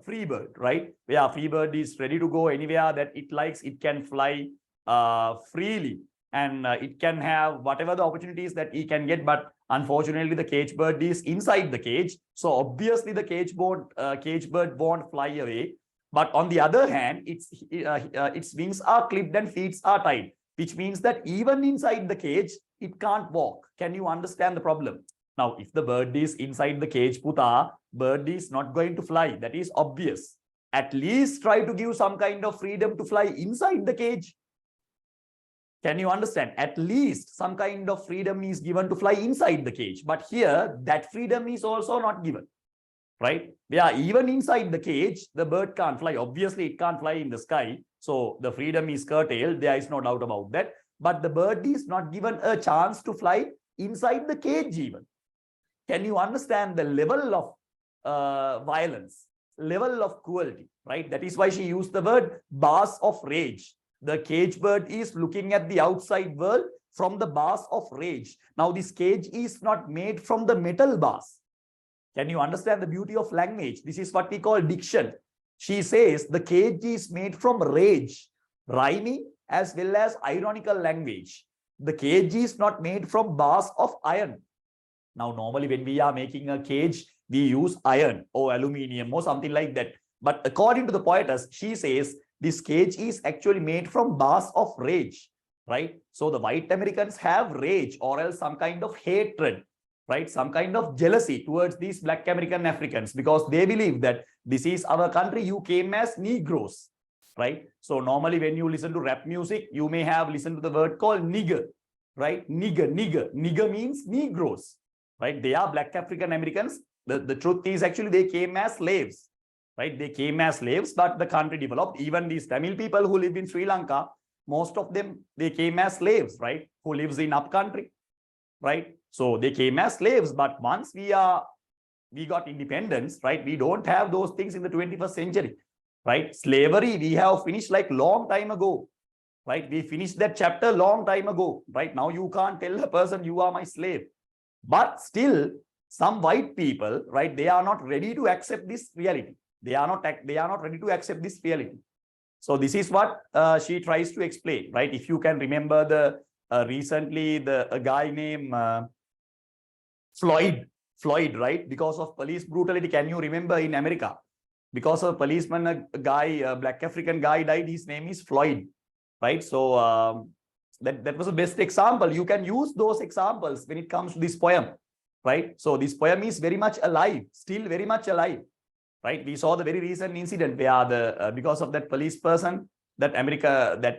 free bird, right? Where free bird is ready to go anywhere that it likes, it can fly freely, and it can have whatever the opportunities that it can get. But Unfortunately, the cage bird is inside the cage. So obviously the cage bird won't fly away. But on the other hand, its wings are clipped and feet are tied, which means that even inside the cage, it can't walk. Can you understand the problem? Now, if the bird is inside the cage, Puta, bird is not going to fly. That is obvious. At least try to give some kind of freedom to fly inside the cage. Can you understand? At least some kind of freedom is given to fly inside the cage. But here, that freedom is also not given. Right? Yeah, even inside the cage, the bird can't fly. Obviously, it can't fly in the sky. So the freedom is curtailed. There is no doubt about that. But the bird is not given a chance to fly inside the cage even. Can you understand the level of violence, level of cruelty, right? That is why she used the word bars of rage. The cage bird is looking at the outside world from the bars of rage. Now, this cage is not made from the metal bars. Can you understand the beauty of language? This is what we call diction. She says the cage is made from rage, rhyming as well as ironical language. The cage is not made from bars of iron. Now, normally when we are making a cage, we use iron or aluminium or something like that. But according to the poetess, she says this cage is actually made from bars of rage, right? So the white Americans have rage or else some kind of hatred, right? Some kind of jealousy towards these black American Africans because they believe that this is our country, you came as Negroes, right? So normally when you listen to rap music, you may have listened to the word called nigger, right? Nigger means Negroes. Right? They are black African Americans. The truth is actually they came as slaves, right? They came as slaves, but the country developed. Even these Tamil people who live in Sri Lanka, most of them, they came as slaves, right? Who lives in upcountry, right? So they came as slaves, but once we got independence, right? We don't have those things in the 21st century, right? Slavery, we have finished like long time ago, right? We finished that chapter long time ago, right? Now you can't tell a person you are my slave. But still, some white people, right, they are not ready to accept this reality. They are not ready to accept this reality. So this is what she tries to explain, right? If you can remember the recently a guy named Floyd, right? Because of police brutality, can you remember in America? Because of a policeman, a black African guy died. His name is Floyd, right? So that was the best example. You can use those examples when it comes to this poem, right? So this poem is very much alive, still very much alive, right? We saw the very recent incident where because of that police person, that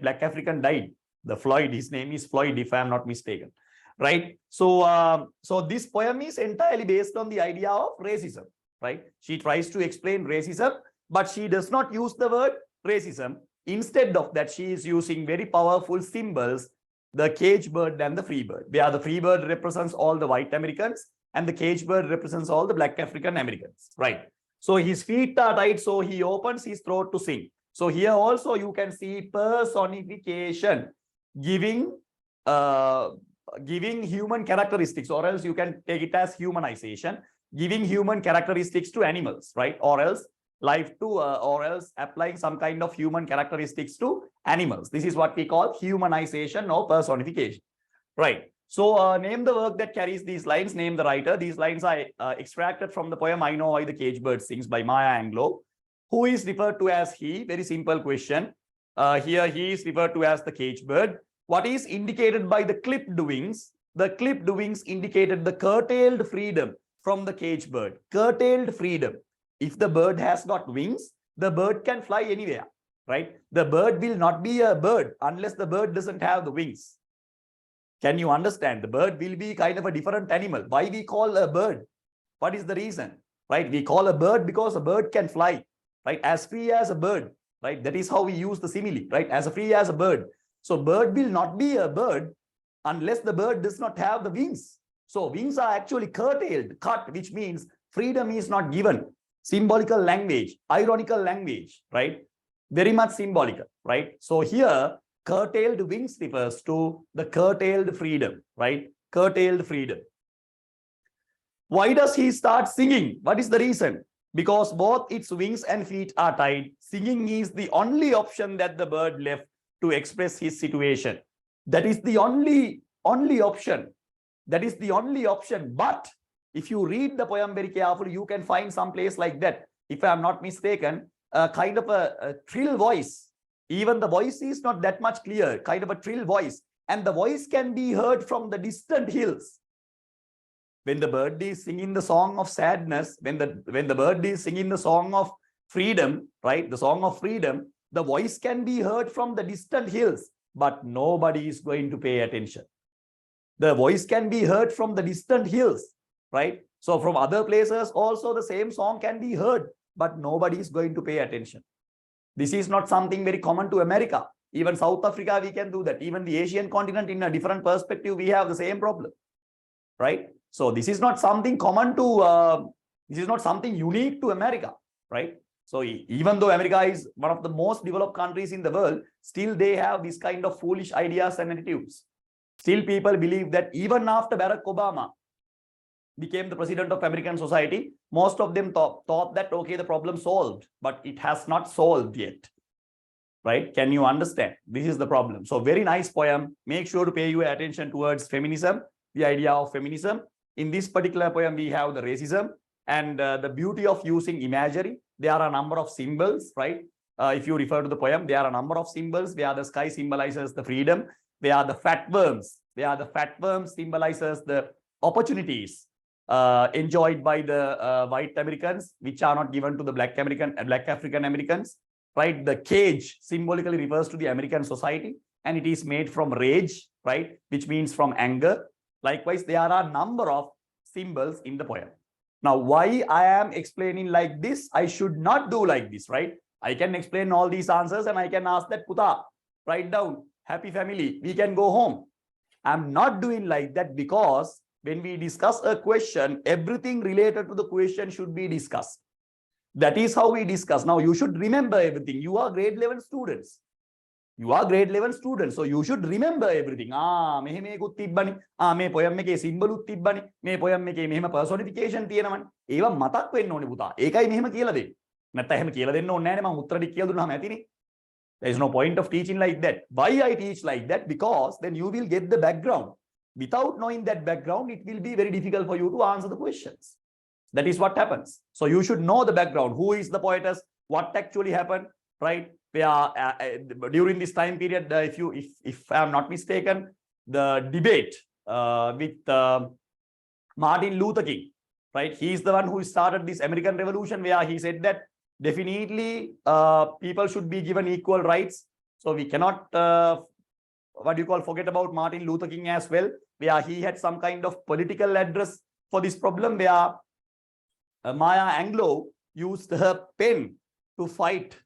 black African died. The Floyd, his name is Floyd, if I am not mistaken, right? So so this poem is entirely based on the idea of racism, right? She tries to explain racism, but she does not use the word racism. Instead of that, she is using very powerful symbols, the cage bird and the free bird, where the free bird represents all the white Americans and the cage bird represents all the black African Americans, right? So his feet are tied, so he opens his throat to sing. So here also you can see personification, giving human characteristics, or else you can take it as humanization, giving human characteristics to animals, right? Or else or else applying some kind of human characteristics to animals. This is what we call humanization or personification, right? So name the work that carries these lines, name the writer. These lines are extracted from the poem I Know Why the Cage Bird Sings by Maya Angelou. Who is referred to as he? Very simple question. Here he is referred to as the cage bird. What is indicated by the clipped wings? The clipped wings indicated the curtailed freedom from the cage bird. Curtailed freedom. If the bird has got wings, the bird can fly anywhere, right? The bird will not be a bird unless the bird doesn't have the wings. Can you understand? The bird will be kind of a different animal. Why we call a bird? What is the reason, right? We call a bird because a bird can fly, right? As free as a bird, right? That is how we use the simile, right? As free as a bird. So bird will not be a bird unless the bird does not have the wings. So wings are actually curtailed, cut, which means freedom is not given. Symbolical language, ironical language, right? Very much symbolical, right? So here, curtailed wings refers to the curtailed freedom, right? Curtailed freedom. Why does he start singing? What is the reason? Because both its wings and feet are tied. Singing is the only option that the bird left to express his situation. That is the only option That is the only option. But if you read the poem very carefully, you can find some place like that. If I am not mistaken, a kind of a trill voice. Even the voice is not that much clear, kind of a trill voice. And the voice can be heard from the distant hills. When the bird is singing the song of sadness, when the bird is singing the song of freedom, right? The song of freedom, the voice can be heard from the distant hills, but nobody is going to pay attention. The voice can be heard from the distant hills, right? So from other places also the same song can be heard, but nobody is going to pay attention. This is not something very common to America. Even South Africa, we can do that. Even the Asian continent, in a different perspective, we have the same problem, right? So this is not something common to, this is not something unique to America, right? So even though America is one of the most developed countries in the world, still they have this kind of foolish ideas and attitudes. Still people believe that even after Barack Obama became the president of American society, most of them thought that, okay, the problem solved, but it has not solved yet, right? Can you understand? This is the problem. So very nice poem. Make sure to pay your attention towards feminism, the idea of feminism. In this particular poem, we have the racism and the beauty of using imagery. There are a number of symbols, right? If you refer to the poem, there are a number of symbols where the sky symbolizes the freedom. They are the fat worms. They are the fat worms symbolizes the opportunities enjoyed by the white Americans, which are not given to the black African Americans, right? The cage symbolically refers to the American society, and it is made from rage, right? Which means from anger. Likewise, there are a number of symbols in the poem. Now, why I am explaining like this, I should not do like this, right? I can explain all these answers and I can ask that, Puta, write down, happy family, we can go home. I'm not doing like that because when we discuss a question, everything related to the question should be discussed. That is how we discuss. Now, you should remember everything. You are grade 11 students. You are grade 11 students, so you should remember everything. මෙහෙම එකකුත් තිබ්බනේ. මේ poem එකේ symbol උත් තිබ්බනේ. මේ poem එකේ මෙහෙම personification තියෙනවනේ. ඒවා මතක් වෙන්න ඕනේ පුතා. ඒකයි මෙහෙම කියලා දෙන්නේ. නැත්නම් එහෙම කියලා දෙන්න ඕනේ නැහැ නේ. මම උත්තර ටික කියලා දුන්නාම ඇතිනේ. There is no point of teaching like that. Why I teach like that? Because then you will get the background. Without knowing that background, it will be very difficult for you to answer the questions. That is what happens. So you should know the background. Who is the poetess? What actually happened, right? During this time period, if I am not mistaken, the debate with Martin Luther King, right? He is the one who started this American Revolution, where he said that definitely people should be given equal rights. So we cannot, forget about Martin Luther King as well, where he had some kind of political address for this problem, where Maya Angelou used her pen to fight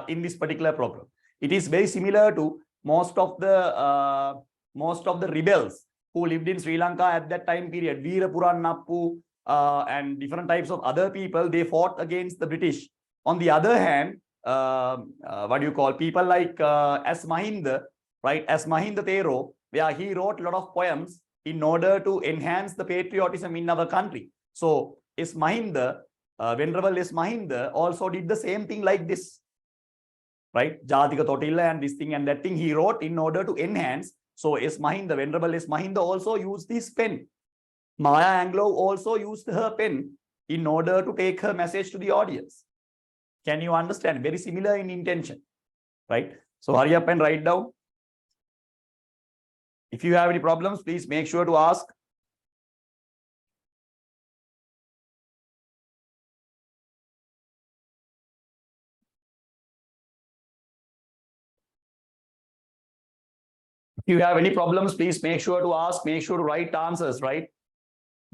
in this particular problem. It is very similar to most of the rebels who lived in Sri Lanka at that time period. Veera Purannappu and different types of other people, they fought against the British. On the other hand, people like S. Mahinda, right? S. Mahinda Thero, where he wrote a lot of poems in order to enhance the patriotism in our country. So S. Mahinda, Venerable S. Mahinda also did the same thing like this, right? Jatika Totilla and this thing and that thing he wrote in order to enhance. So S. Mahinda, Venerable S. Mahinda also used this pen. Maya Angelou also used her pen in order to take her message to the audience. Can you understand? Very similar in intention, right? So hurry up and write down. If you have any problems, please make sure to ask. If you have any problems, please make sure to ask, make sure to write answers, right?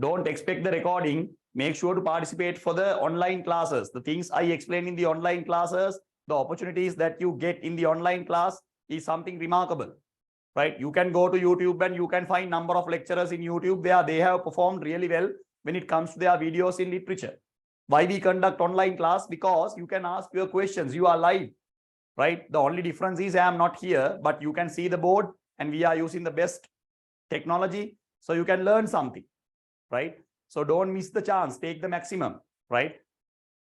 Don't expect the recording. Make sure to participate for the online classes. The things I explain in the online classes, the opportunities that you get in the online class is something remarkable, right? You can go to YouTube and you can find number of lecturers in YouTube where they have performed really well when it comes to their videos in literature. Why we conduct online class? Because you can ask your questions. You are live, right? The only difference is I am not here, but you can see the board and we are using the best technology. So you can learn something, right? So don't miss the chance, take the maximum, right?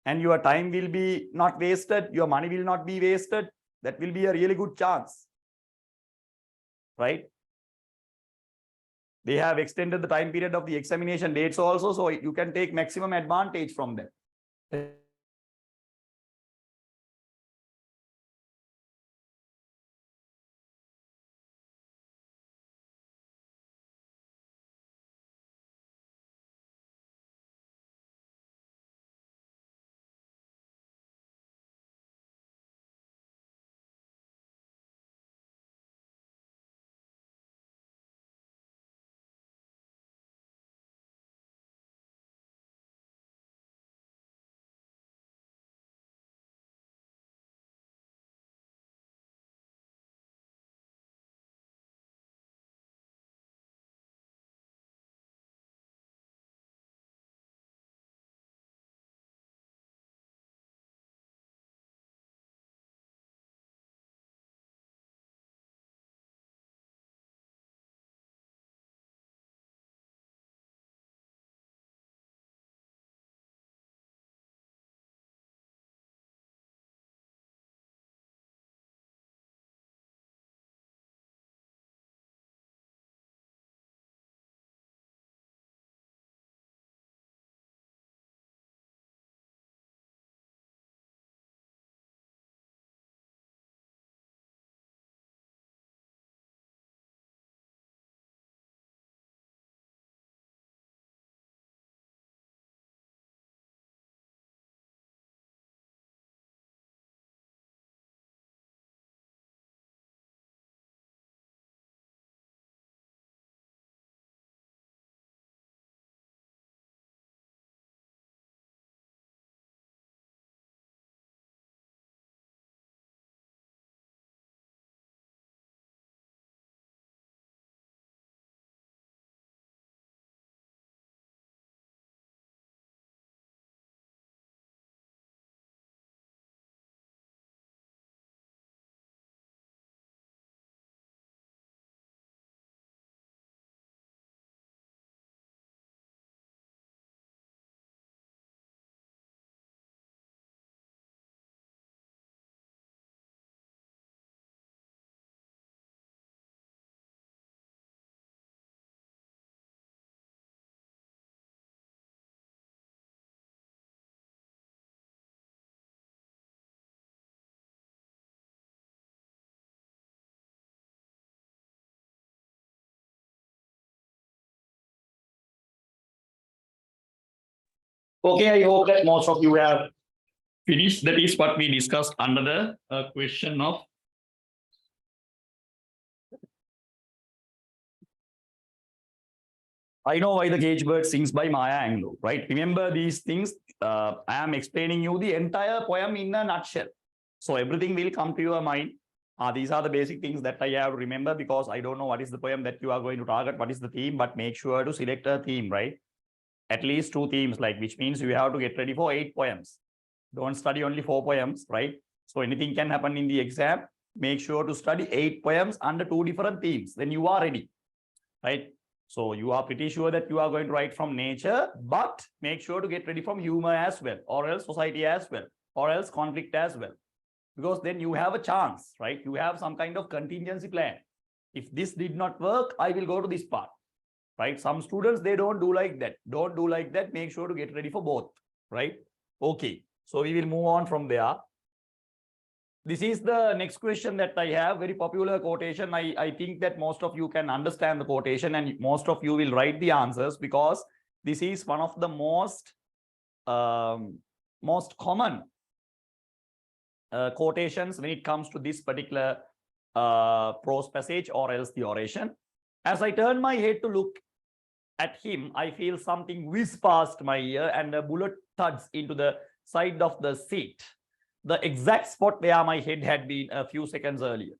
And your time will be not wasted. Your money will not be wasted. That will be a really good chance, right? They have extended the time period of the examination dates also, so you can take maximum advantage from them. Okay, I hope that most of you have finished. That is what we discussed under the question of I Know Why the Cage Bird Sings by Maya Angelou, right? Remember these things. I am explaining you the entire poem in a nutshell. So everything will come to your mind. These are the basic things that I have to remember because I don't know what is the poem that you are going to target, what is the theme, but make sure to select a theme, right? At least 2 themes, like which means you have to get ready for 8 poems. Don't study only 4 poems, right? So anything can happen in the exam. Make sure to study 8 poems under 2 different themes. Then you are ready, right? So you are pretty sure that you are going to write from nature, but make sure to get ready from humor as well, or else society as well, or else conflict as well. Because then you have a chance, right? You have some kind of contingency plan. If this did not work, I will go to this part, right? Some students, they don't do like that. Don't do like that. Make sure to get ready for both, right? Okay. So we will move on from there. This is the next question that I have, very popular quotation. I think that most of you can understand the quotation and most of you will write the answers because this is one of the most common quotations when it comes to this particular prose passage or else the oration. As I turn my head to look at him, I feel something whiz past my ear and a bullet thuds into the side of the seat, the exact spot where my head had been a few seconds earlier.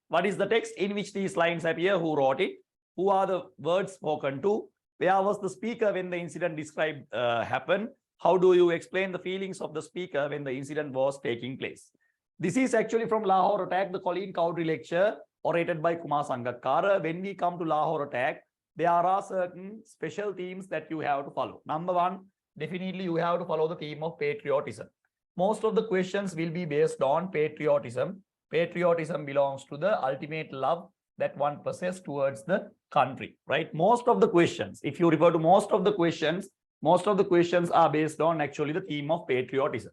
What is the text in which these lines appear? Who wrote it? Who are the words spoken to? Where was the speaker when the incident described happened? How do you explain the feelings of the speaker when the incident was taking place? This is actually from Lahore Attack, the Colleen Cowdrey lecture, orated by Kumar Sangakkara. When we come to Lahore Attack, there are certain special themes that you have to follow. Number one, definitely you have to follow the theme of patriotism. Most of the questions will be based on patriotism. Patriotism belongs to the ultimate love, that one possesses towards the country, right? Most of the questions, if you refer to most of the questions are based on actually the theme of patriotism.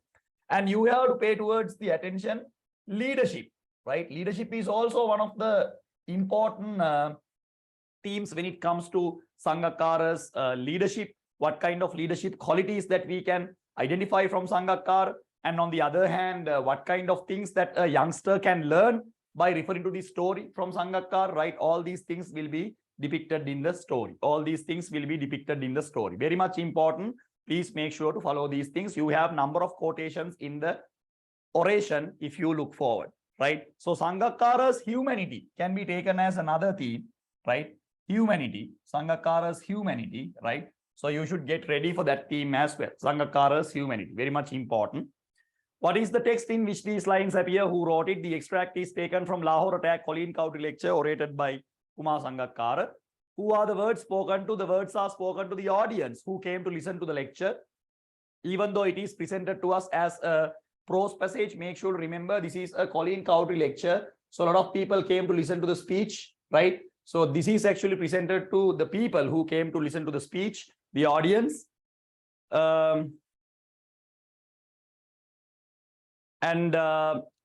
And you have to pay towards the attention leadership, right? Leadership is also one of the important themes when it comes to Sangakkara's leadership. What kind of leadership qualities that we can identify from Sangakkara, and on the other hand, what kind of things that a youngster can learn by referring to the story from Sangakkara, right? All these things will be depicted in the story. All these things will be depicted in the story. Very much important. Please make sure to follow these things. You have number of quotations in the oration if you look forward, right? So Sangakkara's humanity can be taken as another theme, right? Humanity, Sangakkara's humanity, right? So you should get ready for that theme as well. Sangakkara's humanity, very much important. What is the text in which these lines appear? Who wrote it? The extract is taken from Lahore Attack Colleen Cowdery lecture orated by Kumar Sangakkara. Who are the words spoken to? The words are spoken to the audience who came to listen to the lecture. Even though it is presented to us as a prose passage, make sure to remember this is a Colleen Cowdery lecture. So a lot of people came to listen to the speech, right? So this is actually presented to the people who came to listen to the speech, the audience.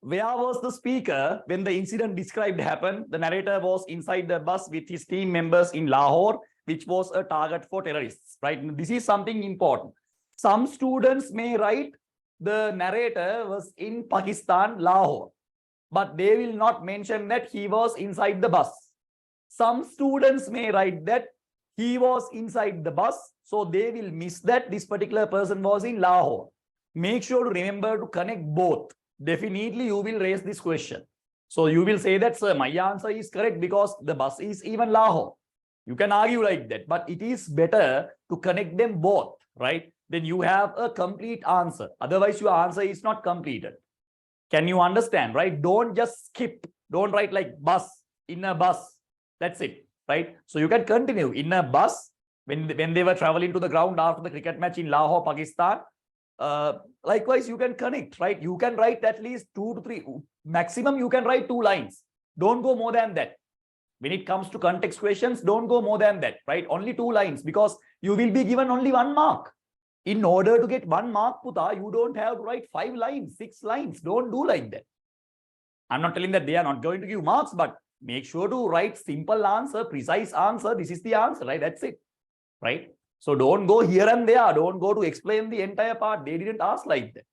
Where was the speaker when the incident described happened? The narrator was inside the bus with his team members in Lahore, which was a target for terrorists, right? This is something important. Some students may write the narrator was in Pakistan, Lahore, but they will not mention that he was inside the bus. Some students may write that he was inside the bus, so they will miss that this particular person was in Lahore. Make sure to remember to connect both. Definitely you will raise this question. So you will say that, sir, my answer is correct because the bus is even Lahore. You can argue like that, but it is better to connect them both, right? Then you have a complete answer. Otherwise, your answer is not completed. Can you understand, right? Don't just skip. Don't write like bus, in a bus. That's it, right? So you can continue in a bus when they were traveling to the ground after the cricket match in Lahore, Pakistan. Likewise, you can connect, right? You can write at least 2 to 3. Maximum, you can write 2 lines. Don't go more than that. When it comes to context questions, don't go more than that, right? Only 2 lines because you will be given only 1 mark. In order to get 1 mark, Puta, you don't have to write 5 lines, 6 lines. Don't do like that. I'm not telling that they are not going to give marks, but make sure to write simple answer, precise answer. This is the answer, right? That's it, right? So don't go here and there. Don't go to explain the entire part. They didn't ask like that.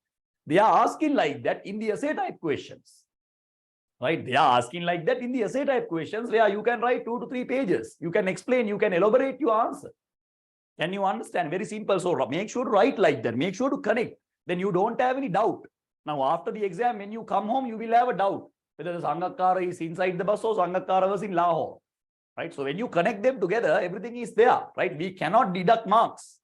They are asking like that in the essay type questions, right? They are asking like that in the essay type questions where you can write 2 to 3 pages. You can explain, you can elaborate your answer. Can you understand? Very simple. So make sure to write like that. Make sure to connect. Then you don't have any doubt. Now, after the exam, when you come home, you will have a doubt whether the Sangakkara is inside the bus or Sangakkara was in Lahore. Right? So when you connect them together, everything is there, right? We cannot deduct marks.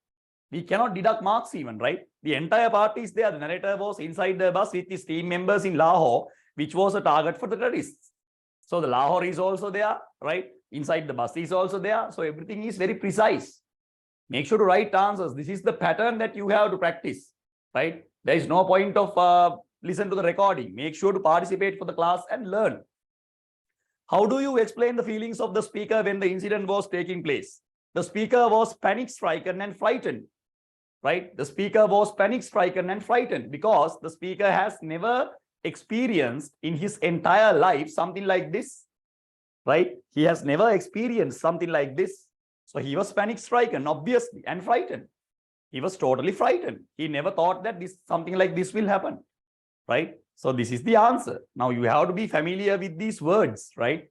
We cannot deduct marks even, right? The entire part is there. The narrator was inside the bus with his team members in Lahore, which was a target for the terrorists. So the Lahore is also there, right? Inside the bus is also there. So everything is very precise. Make sure to write answers. This is the pattern that you have to practice, right? There is no point of listen to the recording. Make sure to participate for the class and learn. How do you explain the feelings of the speaker when the incident was taking place? The speaker was panic-stricken and frightened, right? The speaker was panic-stricken and frightened because the speaker has never experienced in his entire life something like this, right? He has never experienced something like this. So he was panic-stricken, obviously, and frightened. He was totally frightened. He never thought that something like this will happen, right? So this is the answer. Now you have to be familiar with these words, right?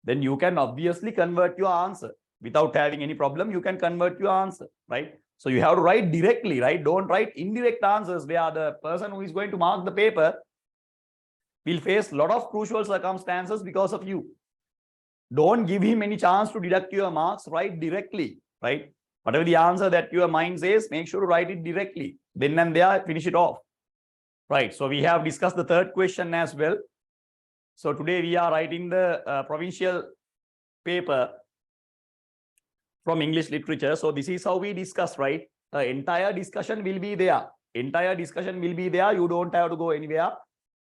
Then you can obviously convert your answer. Without having any problem, you can convert your answer, right? So you have to write directly, right? Don't write indirect answers where the person who is going to mark the paper will face a lot of crucial circumstances because of you. Don't give him any chance to deduct your marks. Write directly, right? Whatever the answer that your mind says, make sure to write it directly. Then and there, finish it off. Right, so we have discussed the third question as well. So today we are writing the provincial paper from English literature. So this is how we discuss, right? The entire discussion will be there. Entire discussion will be there. You don't have to go anywhere,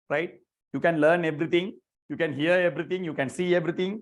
right? You can learn everything. You can hear everything. You can see everything.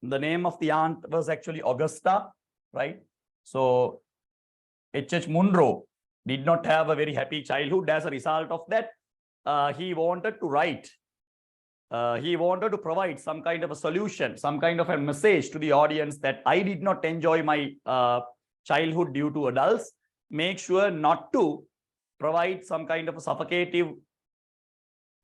The name of the aunt was actually Augusta, right? So H.H. Munro did not have a very happy childhood. As a result of that, he wanted to write. He wanted to provide some kind of a solution, some kind of a message to the audience that I did not enjoy my childhood due to adults. Make sure not to provide some kind of a suffocative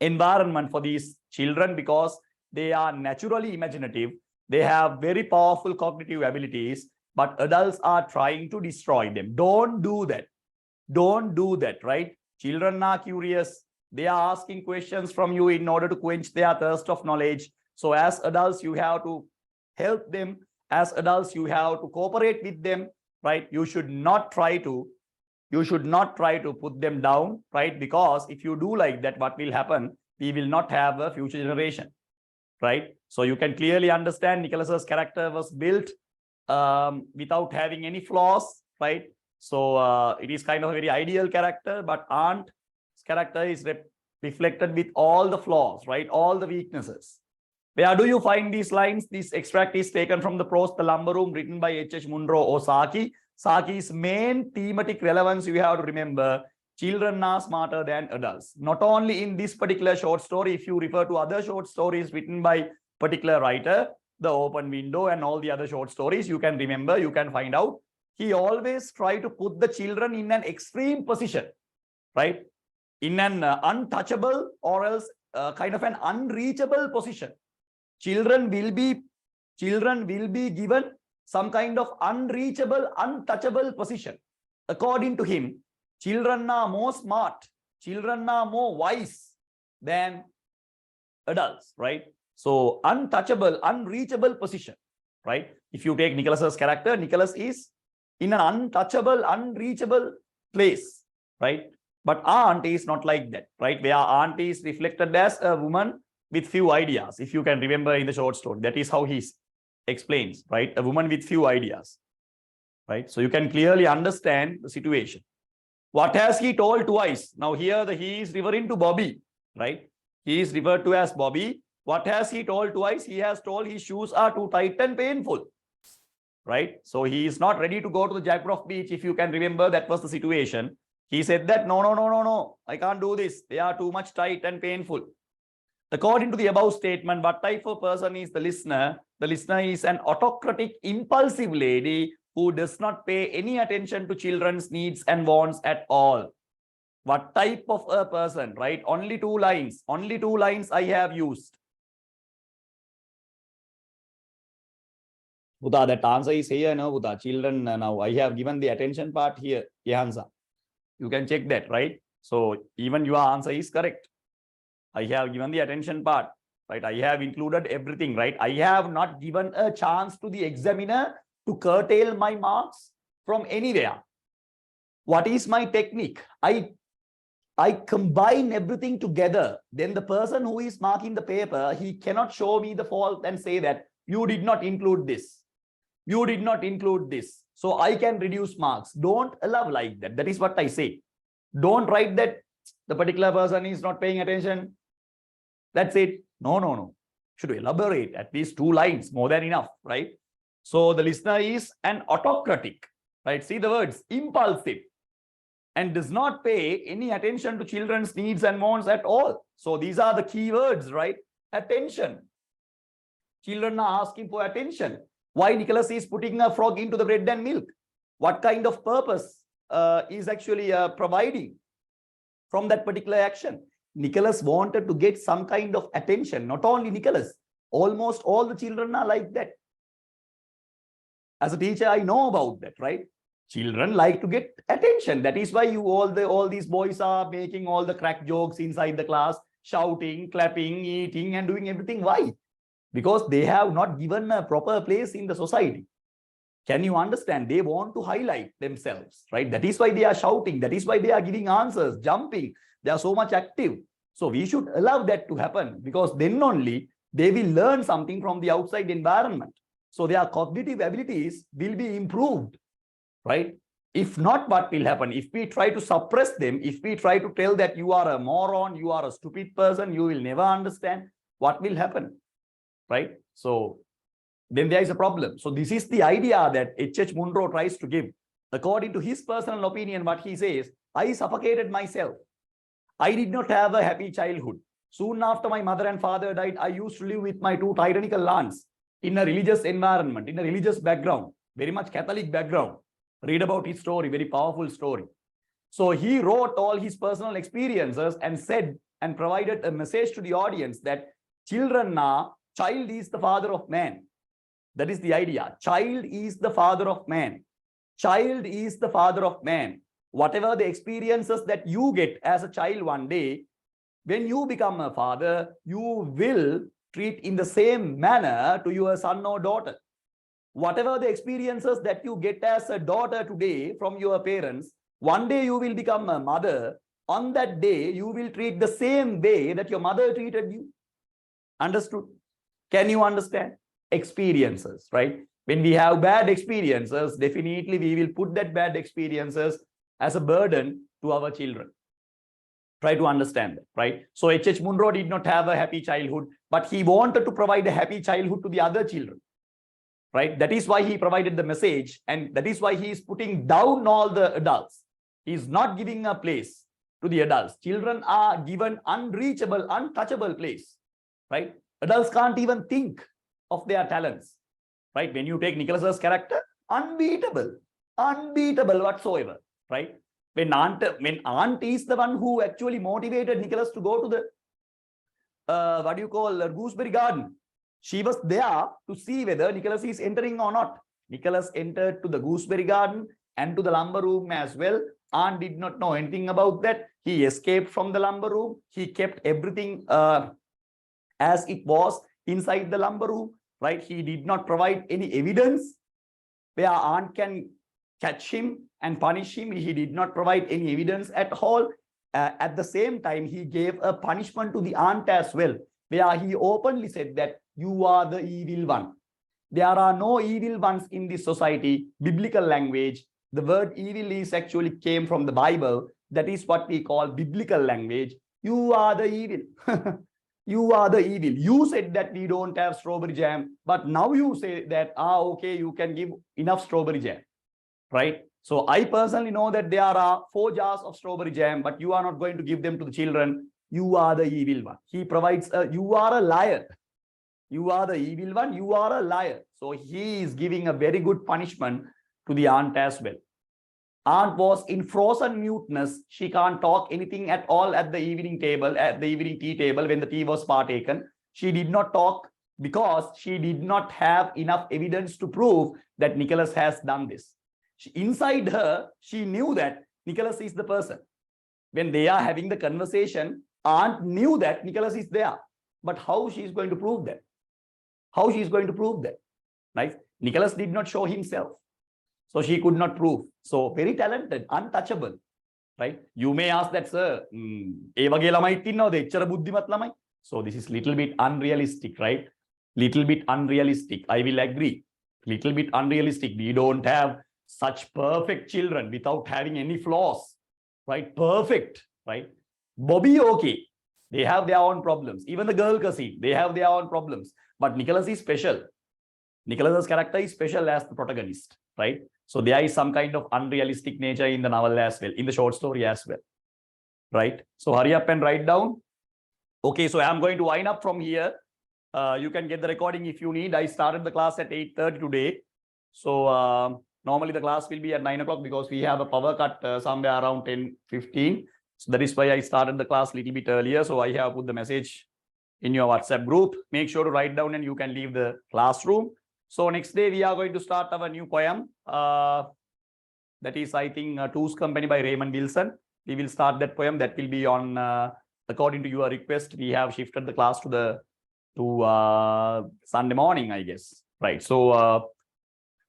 environment for these children, because they are naturally imaginative. They have very powerful cognitive abilities, but adults are trying to destroy them. Don't do that. Don't do that, right? Children are curious. They are asking questions from you in order to quench their thirst of knowledge. So as adults, you have to help them. As adults, you have to cooperate with them, right? You should not try to put them down, right? Because if you do like that, what will happen? We will not have a future generation, right? So you can clearly understand Nicholas's character was built without having any flaws, right? So it is kind of a very ideal character, but Aunt's character is reflected with all the flaws, right? All the weaknesses. Where do you find these lines? This extract is taken from the prose The Lumber Room, written by H.H. Munro or Saki. Saki's main thematic relevance, you have to remember, children are smarter than adults. Not only in this particular short story, if you refer to other short stories written by particular writer, The Open Window and all the other short stories, you can remember, you can find out, he always tried to put the children in an extreme position, right? In an untouchable or else kind of an unreachable position. Children will be given some kind of unreachable, untouchable position. According to him, children are more smart, children are more wise than adults, right? So untouchable, unreachable position, right? If you take Nicholas's character, Nicholas is in an untouchable, unreachable place, right? But Aunt is not like that, right? Where Aunt is reflected as a woman with few ideas. If you can remember in the short story, that is how he explains, right? A woman with few ideas, right? So you can clearly understand the situation. What has he told twice? Now here he is referring to Bobby, right? He is referred to as Bobby. What has he told twice? He has told his shoes are too tight and painful, right? So he is not ready to go to the Jackroff beach. If you can remember, that was the situation. He said that, no, I can't do this. They are too much tight and painful. According to the above statement, what type of person is the listener? The listener is an autocratic, impulsive lady who does not pay any attention to children's needs and wants at all. What type of a person, right? Only two lines I have used. Buddha, that answer is here, no, Buddha. Children, now I have given the attention part here, Yehansa. You can check that, right? So even your answer is correct. I have given the attention part, right? I have included everything, right? I have not given a chance to the examiner to curtail my marks from anywhere. What is my technique? I combine everything together. Then the person who is marking the paper, he cannot show me the fault and say that you did not include this. You did not include this. So I can reduce marks. Don't allow like that. That is what I say. Don't write that the particular person is not paying attention. That's it. No. Should elaborate at least 2 lines, more than enough, right? So the listener is an autocratic, right? See the words, impulsive, and does not pay any attention to children's needs and wants at all. So these are the key words, right? Attention. Children are asking for attention. Why Nicholas is putting a frog into the bread and milk? What kind of purpose is actually providing from that particular action? Nicholas wanted to get some kind of attention. Not only Nicholas, almost all the children are like that. As a teacher, I know about that, right? Children like to get attention. That is why all these boys are making all the crack jokes inside the class, shouting, clapping, eating, and doing everything. Why? Because they have not given a proper place in the society. Can you understand? They want to highlight themselves, right? That is why they are shouting. That is why they are giving answers, jumping. They are so much active. So we should allow that to happen, because then only they will learn something from the outside environment. So their cognitive abilities will be improved, right? If not, what will happen? If we try to suppress them, if we try to tell that you are a moron, you are a stupid person, you will never understand, what will happen, right? So then there is a problem. So this is the idea that H.H. Munro tries to give. According to his personal opinion, what he says, I suffocated myself. I did not have a happy childhood. Soon after my mother and father died, I used to live with my two tyrannical aunts in a religious environment, in a religious background, very much Catholic background. Read about his story, very powerful story. So he wrote all his personal experiences and said and provided a message to the audience that child is the father of man. That is the idea. Child is the father of man. Child is the father of man. Whatever the experiences that you get as a child one day, when you become a father, you will treat in the same manner to your son or daughter. Whatever the experiences that you get as a daughter today from your parents, one day you will become a mother. On that day, you will treat the same way that your mother treated you. Understood? Can you understand? Experiences, right? When we have bad experiences, definitely we will put that bad experiences as a burden to our children. Try to understand that, right? So H.H. Munro did not have a happy childhood, but he wanted to provide a happy childhood to the other children, right? That is why he provided the message, and that is why he is putting down all the adults. He is not giving a place to the adults. Children are given unreachable, untouchable place, right? Adults can't even think of their talents, right? When you take Nicholas's character, unbeatable whatsoever, right? When aunt is the one who actually motivated Nicholas to go to the gooseberry garden. She was there to see whether Nicholas is entering or not. Nicholas entered to the gooseberry garden and to the lumber room as well. Aunt did not know anything about that. He escaped from the lumber room. He kept everything as it was inside the lumber room, right? He did not provide any evidence where aunt can catch him and punish him. He did not provide any evidence at all. At the same time, he gave a punishment to the aunt as well, where he openly said that you are the evil one. There are no evil ones in this society. Biblical language, the word evil is actually came from the Bible. That is what we call biblical language. You are the evil. You are the evil. You said that we don't have strawberry jam, but now you say that, okay, you can give enough strawberry jam, right? So I personally know that there are 4 jars of strawberry jam, but you are not going to give them to the children. You are the evil one. He provides, you are a liar. You are the evil one. You are a liar. So he is giving a very good punishment to the aunt as well. Aunt was in frozen muteness. She can't talk anything at all at the evening table, at the evening tea table when the tea was partaken. She did not talk because she did not have enough evidence to prove that Nicholas has done this. Inside her, she knew that Nicholas is the person. When they are having the conversation, aunt knew that Nicholas is there. But how she is going to prove that? How she is going to prove that? Right? Nicholas did not show himself. So she could not prove. So very talented, untouchable, right? You may ask that, sir, so this is little bit unrealistic, right? Little bit unrealistic. I will agree. Little bit unrealistic. We don't have such perfect children without having any flaws, right? Perfect, right? Bobby, okay. They have their own problems. Even the girl cousin, they have their own problems. But Nicholas is special. Nicholas's character is special as the protagonist, right? So there is some kind of unrealistic nature in the novel as well, in the short story as well, right? So hurry up and write down. Okay, so I'm going to wind up from here. You can get the recording if you need. I started the class at 8:30 today. So normally the class will be at 9 o'clock because we have a power cut somewhere around 10:15. So that is why I started the class a little bit earlier. So I have put the message in your WhatsApp group. Make sure to write down and you can leave the classroom. So next day we are going to start our new poem. That is, I think, Two's Company by Raymond Wilson. We will start that poem. That will be on, according to your request, we have shifted the class to Sunday morning, I guess. Right. So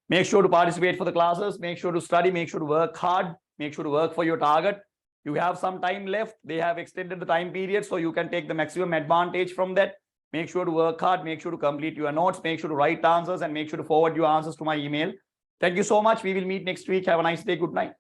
make sure to participate for the classes. Make sure to study. Make sure to work hard. Make sure to work for your target. You have some time left. They have extended the time period, so you can take the maximum advantage from that. Make sure to work hard. Make sure to complete your notes. Make sure to write answers and make sure to forward your answers to my email. Thank you so much. We will meet next week. Have a nice day. Good night.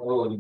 Oh,